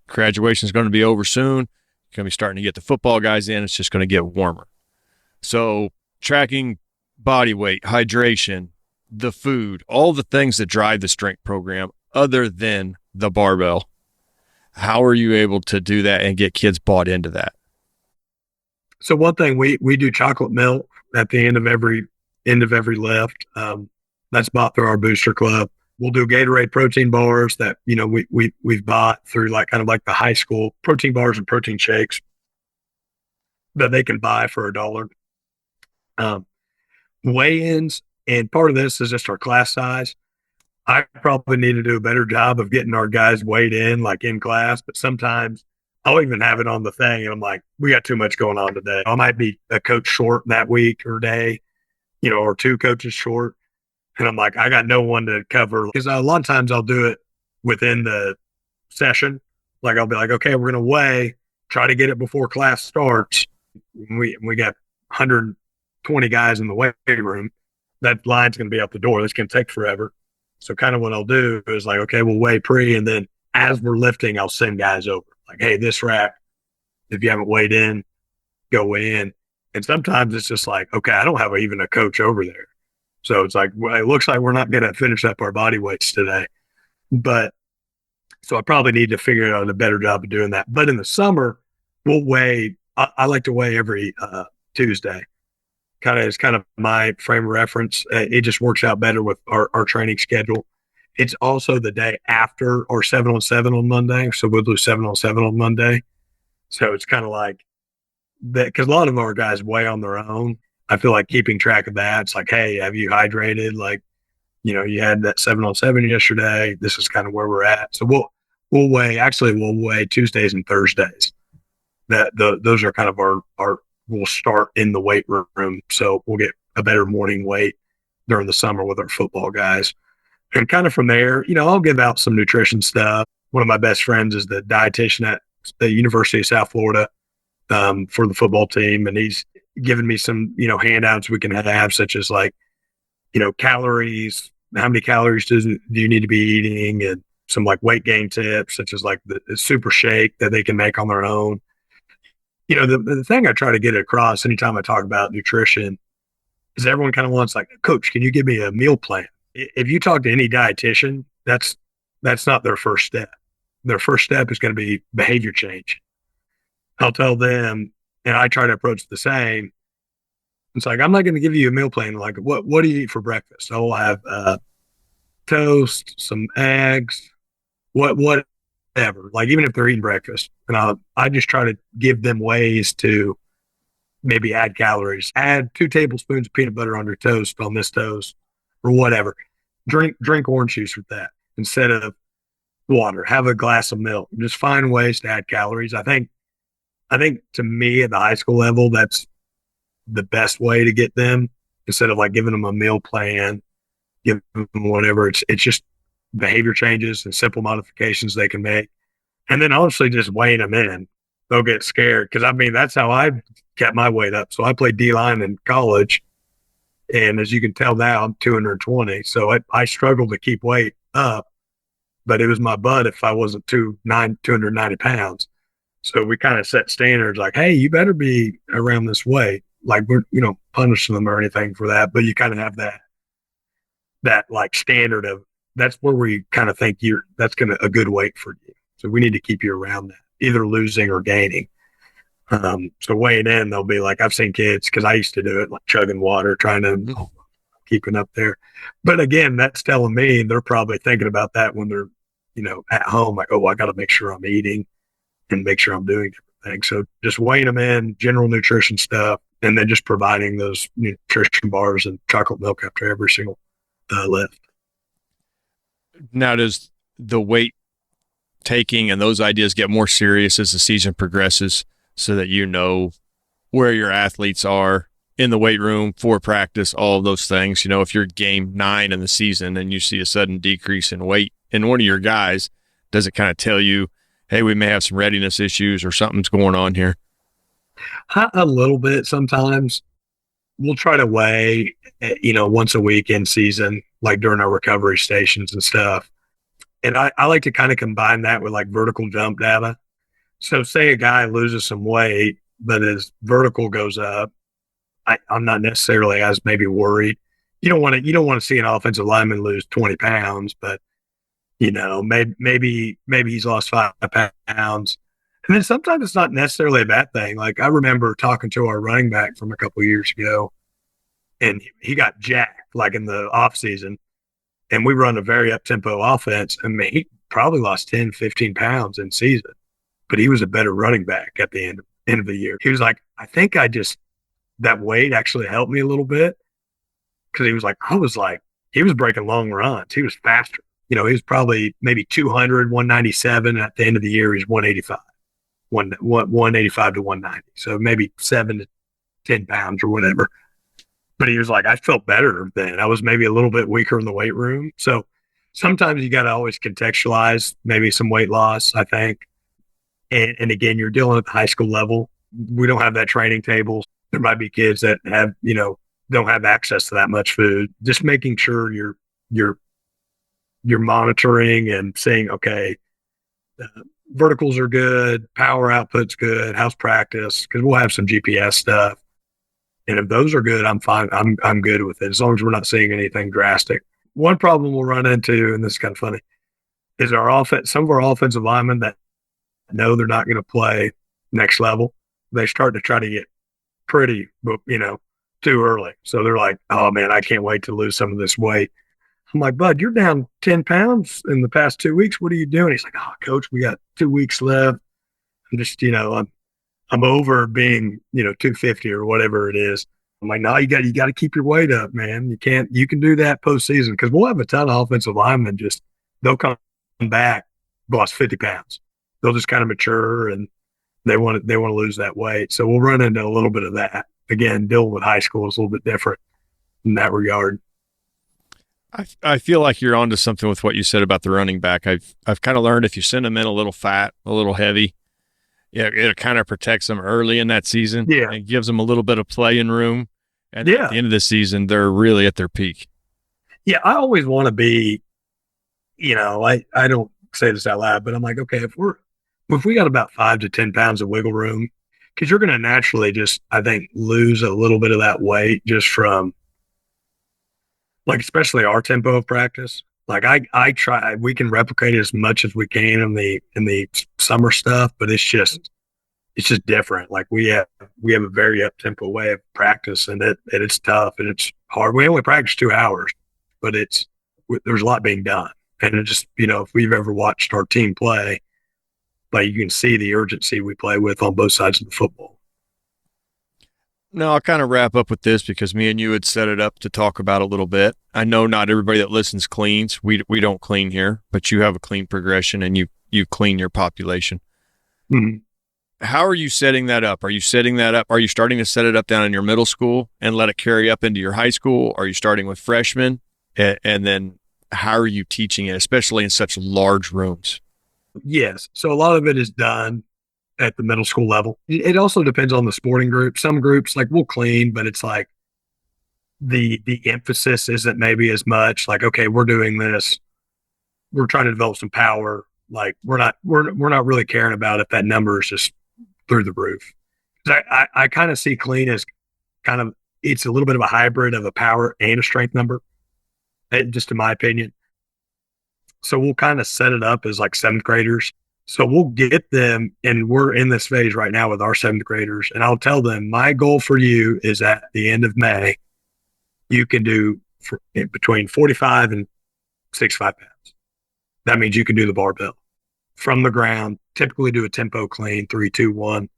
Graduation is going to be over soon. You're going to be starting to get the football guys in. It's just going to get warmer. So tracking body weight, hydration, the food, all the things that drive the strength program other than the barbell. How are you able to do that and get kids bought into that?
So one thing we do chocolate milk at the end of every lift. That's bought through our booster club. We'll do Gatorade protein bars that, you know, we've bought through like kind of like the high school protein bars and protein shakes that they can buy for $1. Weigh-ins, and part of this is just our class size. I probably need to do a better job of getting our guys weighed in, like in class, but sometimes I'll even have it on the thing and I'm like, we got too much going on today. I might be a coach short that week or day, you know, or 2 coaches short. And I'm like, I got no one to cover. Because a lot of times I'll do it within the session. Like I'll be like, okay, we're going to weigh, try to get it before class starts. We got 120 guys in the weight room. That line's going to be out the door. That's going to take forever. So kind of what I'll do is like, okay, we'll weigh pre, and then as we're lifting, I'll send guys over. Like, hey, this rack, if you haven't weighed in, go weigh in. And sometimes it's just like, okay, I don't have even a coach over there. So it's like, well, it looks like we're not going to finish up our body weights today. But so I probably need to figure out a better job of doing that. But in the summer, we'll weigh. I like to weigh every Tuesday. It's kind of my frame of reference. It just works out better with our training schedule. It's also the day after our 7-on-7 on Monday. So we'll do 7-on-7 on Monday. So it's kind of like that, because a lot of our guys weigh on their own. I feel like keeping track of that. It's like, hey, have you hydrated? Like, you know, you had that 7-on-7 yesterday. This is kind of where we're at. So we'll weigh Tuesdays and Thursdays. Those are kind of our we'll start in the weight room. So we'll get a better morning weight during the summer with our football guys. And kind of from there, you know, I'll give out some nutrition stuff. One of my best friends is the dietitian at the University of South Florida for the football team. And he's given me some, you know, handouts we can have, such as like, you know, calories, how many calories do you need to be eating, and some like weight gain tips, such as like the super shake that they can make on their own. You know, the thing I try to get across anytime I talk about nutrition is everyone kind of wants like, Coach, can you give me a meal plan? If you talk to any dietitian, that's not their first step. Their first step is going to be behavior change. I'll tell them, and I try to approach the same. It's like, I'm not going to give you a meal plan. Like, what do you eat for breakfast? I'll have toast, some eggs, whatever. Like, even if they're eating breakfast, and I just try to give them ways to maybe add calories. Add 2 tablespoons of peanut butter on your toast, on this toast, or whatever. Drink orange juice with that instead of water. Have a glass of milk. Just find ways to add calories. I think to me at the high school level, that's the best way to get them, instead of like giving them a meal plan, give them whatever. It's just behavior changes and simple modifications they can make. And then honestly, just weighing them in. They'll get scared, because I mean, that's how I kept my weight up. So I played D-line in college. And as you can tell now, I'm 220. So I struggled to keep weight up, but it was my butt if I wasn't 290 pounds. So we kind of set standards like, hey, you better be around this weight. Like, we're, you know, punishing them or anything for that, but you kind of have that like standard of, that's where we kind of think that's a good weight for you. So we need to keep you around that, either losing or gaining. So weighing in, they'll be like, I've seen kids, because I used to do it, like chugging water, trying to keeping up there. But again, that's telling me they're probably thinking about that when they're, you know, at home, like, oh, I got to make sure I'm eating and make sure I'm doing different things. So just weighing them in, general nutrition stuff, and then just providing those nutrition bars and chocolate milk after every single lift.
Now, does the weight taking and those ideas get more serious as the season progresses, so that you know where your athletes are in the weight room for practice, all of those things? You know, if you're game 9 in the season and you see a sudden decrease in weight in one of your guys, does it kind of tell you, hey, we may have some readiness issues or something's going on here?
A little bit. Sometimes we'll try to weigh, you know, once a week in season, like during our recovery stations and stuff. And I like to kind of combine that with like vertical jump data. So say a guy loses some weight, but his vertical goes up, I'm not necessarily as maybe worried. You don't want to see an offensive lineman lose 20 pounds, but maybe he's lost 5 pounds. And then sometimes it's not necessarily a bad thing. Like I remember talking to our running back from a couple of years ago, and he got jacked like in the off season, and we run a very up tempo offense. I mean, he probably lost 10, 15 pounds in season, but he was a better running back at the end of the year. He was like, I think that weight actually helped me a little bit, because he was like, he was breaking long runs. He was faster. He was probably maybe 200, 197. At the end of the year, he's 185, 185 to 190. So maybe 7 to 10 pounds or whatever. But he was like, I felt better then. I was maybe a little bit weaker in the weight room. So sometimes you got to always contextualize maybe some weight loss, I think. And again, you're dealing at the high school level. We don't have that training table. There might be kids that have, don't have access to that much food. Just making sure you're monitoring and saying, okay, verticals are good, power output's good, how's practice? Because we'll have some GPS stuff. And if those are good, I'm fine. I'm good with it, as long as we're not seeing anything drastic. One problem we'll run into, and this is kind of funny, is some of our offensive linemen that know they're not going to play next level, they start to try to get pretty, too early. So they're like, oh man, I can't wait to lose some of this weight. I'm like, bud, you're down 10 pounds in the past 2 weeks. What are you doing? He's like, oh, coach, we got 2 weeks left. I'm just, I'm over being, 250 or whatever it is. I'm like, no, you got to keep your weight up, man. You can do that postseason, because we'll have a ton of offensive linemen. They'll come back, lost 50 pounds. They'll just kind of mature, and they want to lose that weight. So we'll run into a little bit of that. Again, dealing with high school is a little bit different in that regard.
I feel like you're onto something with what you said about the running back. I've kind of learned if you send them in a little fat, a little heavy, yeah, it kind of protects them early in that season.
Yeah.
And gives them a little bit of playing room. And
Yeah.
at the end of the season, they're really at their peak.
Yeah, I always want to be, I don't say this out loud, but I'm like, okay, if we got about 5 to 10 pounds of wiggle room, because you're going to naturally just, I think, lose a little bit of that weight just from, like, especially our tempo of practice. Like I try, we can replicate as much as we can in the summer stuff, but it's just different. Like we have a very up tempo way of practice, and it's tough and it's hard. We only practice 2 hours, but there's a lot being done. And it just, if we've ever watched our team play, like you can see the urgency we play with on both sides of the football.
Now, I'll kind of wrap up with this, because me and you had set it up to talk about a little bit. I know not everybody that listens cleans. We don't clean here, but you have a clean progression, and you clean your population.
Mm-hmm.
How are you setting that up? Are you setting that up? Are you starting to set it up down in your middle school and let it carry up into your high school? Are you starting with freshmen? And then how are you teaching it, especially in such large rooms?
Yes. So a lot of it is done at the middle school level. It also depends on the sporting group. Some groups, like, we'll clean, but it's like the emphasis isn't maybe as much. Like, okay, we're doing this, we're trying to develop some power. Like we're not really caring about if that number is just through the roof. I kind of see clean as it's a little bit of a hybrid of a power and a strength number, just in my opinion. So we'll kind of set it up as like 7th graders. So we'll get them, and we're in this phase right now with our 7th graders. And I'll tell them, my goal for you is at the end of May, you can do between 45 and 65 pounds. That means you can do the barbell from the ground, typically do a tempo clean, 3, 2, 1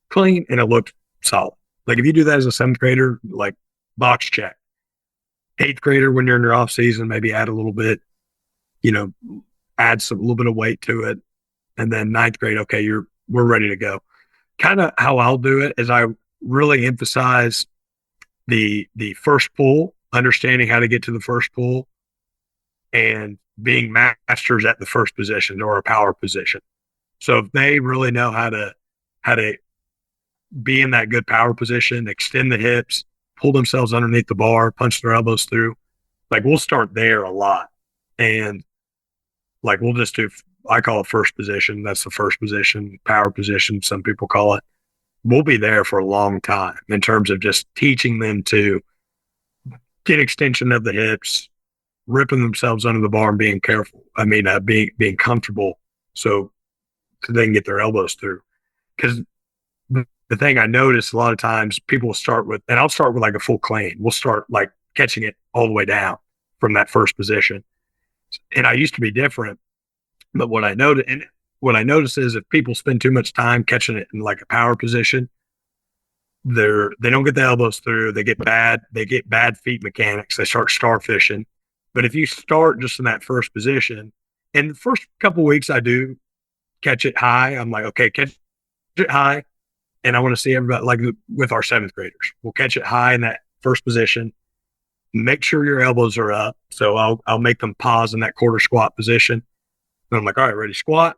clean, and it looked solid. Like if you do that as a 7th grader, like box check. 8th grader, when you're in your off season, maybe add a little bit, add a little bit of weight to it. And then 9th grade, okay, we're ready to go. Kind of how I'll do it is I really emphasize the first pull, understanding how to get to the first pull, and being masters at the first position or a power position. So if they really know how to be in that good power position, extend the hips, pull themselves underneath the bar, punch their elbows through, like we'll start there a lot. And like we'll just do, I call it first position. That's the first position, power position, some people call it. we'll be there for a long time in terms of just teaching them to get extension of the hips, ripping themselves under the bar and being careful. Being comfortable so they can get their elbows through. Because the thing I notice a lot of times people will start with, and I'll start with like a full clean. We'll start like catching it all the way down from that first position. And I used to be different, but what I notice is if people spend too much time catching it in like a power position, they don't get the elbows through. They get bad feet mechanics. They start starfishing. But if you start just in that first position, and the first couple of weeks I do catch it high, I'm like, okay, catch it high. And I want to see everybody, like with our seventh graders, we'll catch it high in that first position. Make sure your elbows are up. So I'll make them pause in that quarter squat position. And I'm like, all right, ready, squat.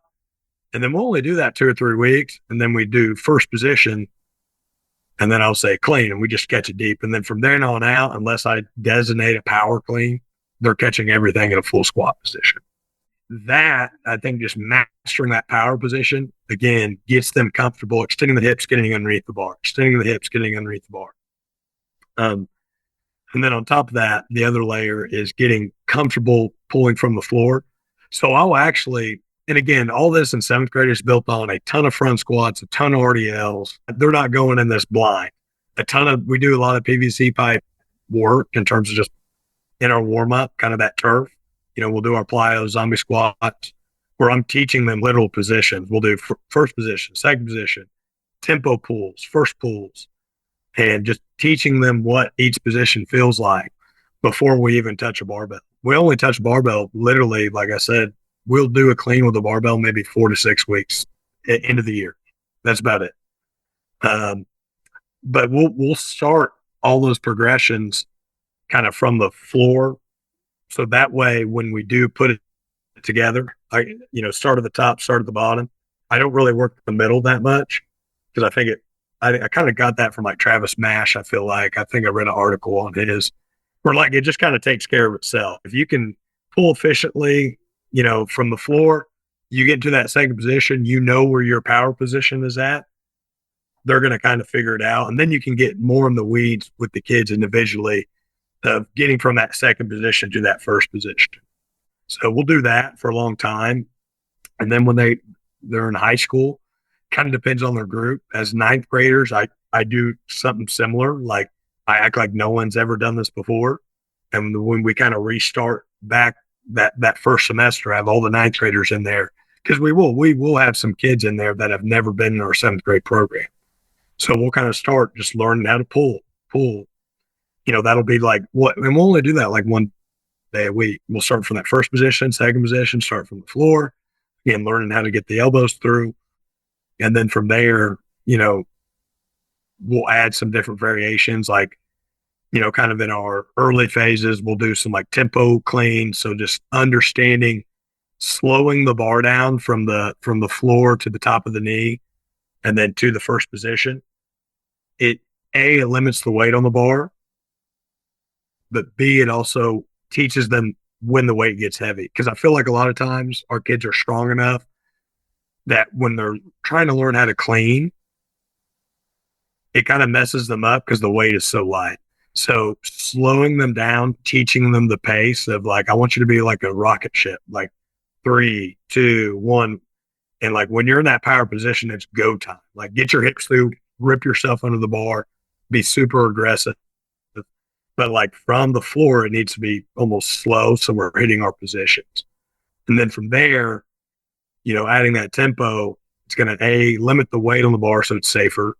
And then we'll only do that 2 or 3 weeks. And then we do first position. And then I'll say clean, and we just catch it deep. And then from there on out, unless I designate a power clean, they're catching everything in a full squat position. That, I think, just mastering that power position, again, gets them comfortable, extending the hips, getting underneath the bar, extending the hips, getting underneath the bar. And then on top of that, the other layer is getting comfortable pulling from the floor. So I'll actually, and again, all this in seventh grade is built on a ton of front squats, a ton of RDLs. They're not going in this blind. We do a lot of PVC pipe work in terms of just in our warm up, kind of that turf. We'll do our plyo, zombie squats, where I'm teaching them literal positions. We'll do first position, second position, tempo pulls, first pulls, and just teaching them what each position feels like before we even touch a barbell. We only touch barbell literally, like I said, we'll do a clean with a barbell maybe 4 to 6 weeks into the year. That's about it. But we'll start all those progressions kind of from the floor. So that way, when we do put it together, start at the top, start at the bottom. I don't really work the middle that much because I think I kind of got that from like Travis Mash. I think I read an article on his where like it just kind of takes care of itself. If you can pull efficiently, from the floor, you get into that second position, where your power position is at. They're going to kind of figure it out. And then you can get more in the weeds with the kids individually of getting from that second position to that first position. So we'll do that for a long time. And then when they're in high school, kind of depends on their group. As ninth graders, I do something similar. Like I act like no one's ever done this before. And when we kind of restart back that first semester, I have all the ninth graders in there because we will have some kids in there that have never been in our seventh grade program. So we'll kind of start just learning how to pull. That'll be like and we'll only do that like one day a week. We'll start from that first position, second position, start from the floor, again, learning how to get the elbows through. And then from there, we'll add some different variations, like, kind of in our early phases, we'll do some like tempo clean. So just understanding, slowing the bar down from the floor to the top of the knee and then to the first position. It limits the weight on the bar, but B, it also teaches them when the weight gets heavy. Because I feel like a lot of times our kids are strong enough that when they're trying to learn how to clean, it kind of messes them up because the weight is so light. So slowing them down, teaching them the pace of like, I want you to be like a rocket ship, like 3, 2, 1. And like when you're in that power position, it's go time. Like get your hips through, rip yourself under the bar, be super aggressive. But like from the floor, it needs to be almost slow. So we're hitting our positions. And then from there, adding that tempo, it's going to limit the weight on the bar so it's safer.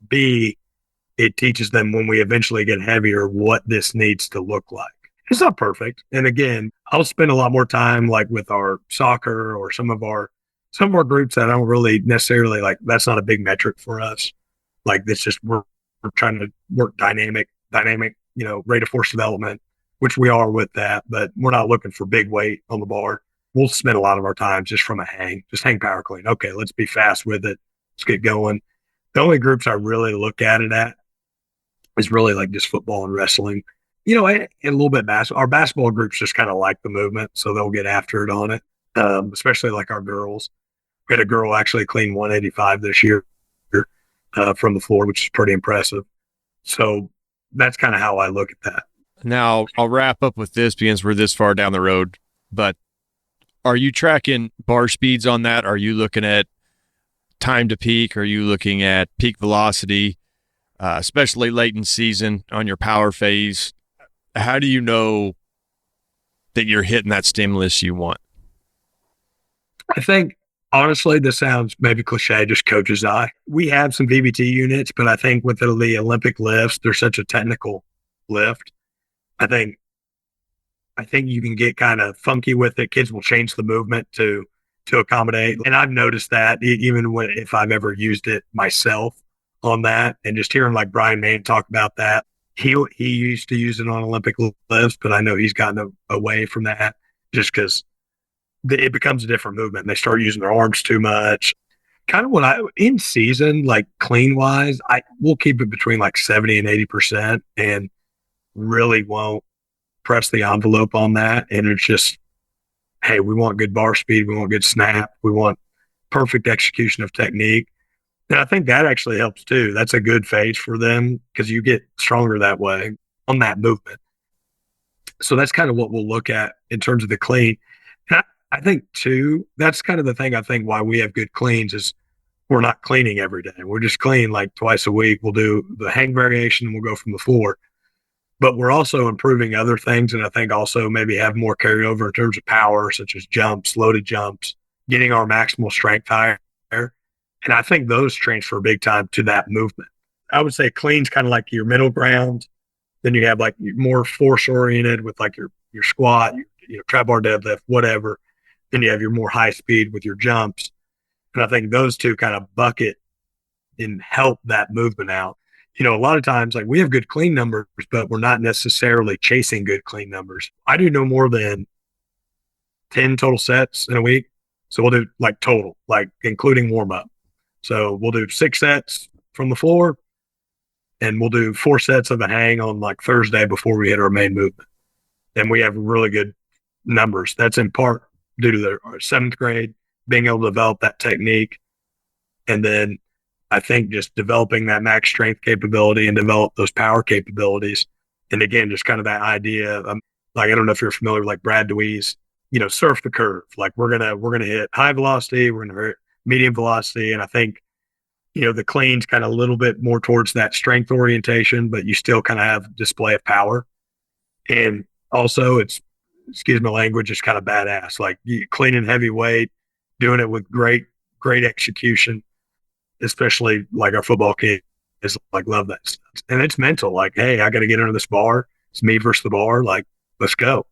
B, it teaches them when we eventually get heavier, what this needs to look like. It's not perfect. And again, I'll spend a lot more time like with our soccer or some of our groups that I don't really necessarily like. That's not a big metric for us. Like this just, we're trying to work dynamic, rate of force development, which we are with that, but we're not looking for big weight on the bar. We'll spend a lot of our time just from hang power clean. Okay, let's be fast with it. Let's get going. The only groups I really look at it at is really like just football and wrestling, and a little bit basketball. Our basketball groups just kind of like the movement, so they'll get after it on it, especially like our girls. We had a girl actually clean 185 this year. from the floor, which is pretty impressive. So that's kind of how I look at that.
Now, I'll wrap up with this because we're this far down the road, but are you tracking bar speeds on that? Are you looking at time to peak? Are you looking at peak velocity, especially late in season on your power phase? How do you know that you're hitting that stimulus you want?
I think, honestly, this sounds maybe cliche, just coach's eye. We have some VBT units, but I think with the Olympic lifts, they're such a technical lift. I think you can get kind of funky with it. Kids will change the movement to accommodate. And I've noticed that even if I've ever used it myself on that, and just hearing like Brian Main talk about that, he used to use it on Olympic lifts, but I know he's gotten away from that just because it becomes a different movement. They start using their arms too much. Kind of in season, like clean wise, we'll keep it between like 70 and 80% and really won't press the envelope on that. And it's just, hey, we want good bar speed. We want good snap. We want perfect execution of technique. And I think that actually helps too. That's a good phase for them because you get stronger that way on that movement. So that's kind of what we'll look at in terms of the clean. And I think too, that's kind of the thing I think why we have good cleans is we're not cleaning every day. We're just clean like twice a week. We'll do the hang variation and we'll go from the floor. But we're also improving other things. And I think also maybe have more carryover in terms of power, such as jumps, loaded jumps, getting our maximal strength higher. And I think those transfer big time to that movement. I would say clean's kind of like your middle ground. Then you have like more force oriented with like your squat, your trap bar deadlift, whatever. Then you have your more high speed with your jumps. And I think those two kind of bucket and help that movement out. A lot of times, like we have good clean numbers, but we're not necessarily chasing good clean numbers. I do no more than 10 total sets in a week. So we'll do like total, like including warm up. So we'll do 6 sets from the floor and we'll do 4 sets of a hang on like Thursday before we hit our main movement. And we have really good numbers. That's in part due to our 7th grade, being able to develop that technique. And then I think just developing that max strength capability and develop those power capabilities. And again, just kind of that idea of like, I don't know if you're familiar with like Brad DeWeese, surf the curve. Like we're going to hit high velocity. We're going to hit medium velocity. And I think, the clean's kind of a little bit more towards that strength orientation, but you still kind of have display of power. And also excuse my language, it's kind of badass. Like you cleaning heavy weight, doing it with great execution, especially like our football kids like love that stuff. And it's mental. Like, hey, I got to get under this bar. It's me versus the bar. Like, let's go.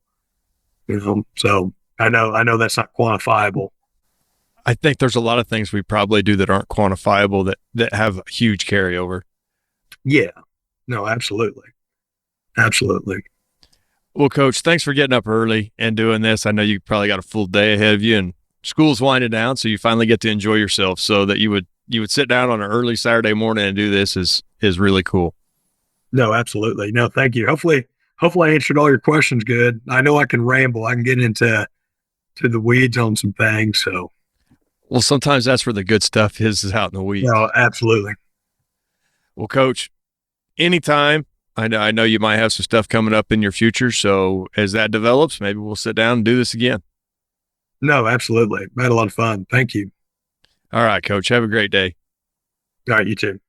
So I know that's not quantifiable.
I think there's a lot of things we probably do that aren't quantifiable that have a huge carryover.
Yeah, no, absolutely. Absolutely.
Well, Coach, thanks for getting up early and doing this. I know you probably got a full day ahead of you and school's winding down, so you finally get to enjoy yourself. So that you would sit down on an early Saturday morning and do this is really cool.
No, absolutely. No, thank you. Hopefully I answered all your questions good. I know I can ramble. I can get into the weeds on some things. So,
well, sometimes that's where the good stuff is out in the weeds.
No, absolutely.
Well, Coach, anytime. I know you might have some stuff coming up in your future. So as that develops, maybe we'll sit down and do this again.
No, absolutely. I had a lot of fun. Thank you.
All right, Coach. Have a great day.
All right, you too.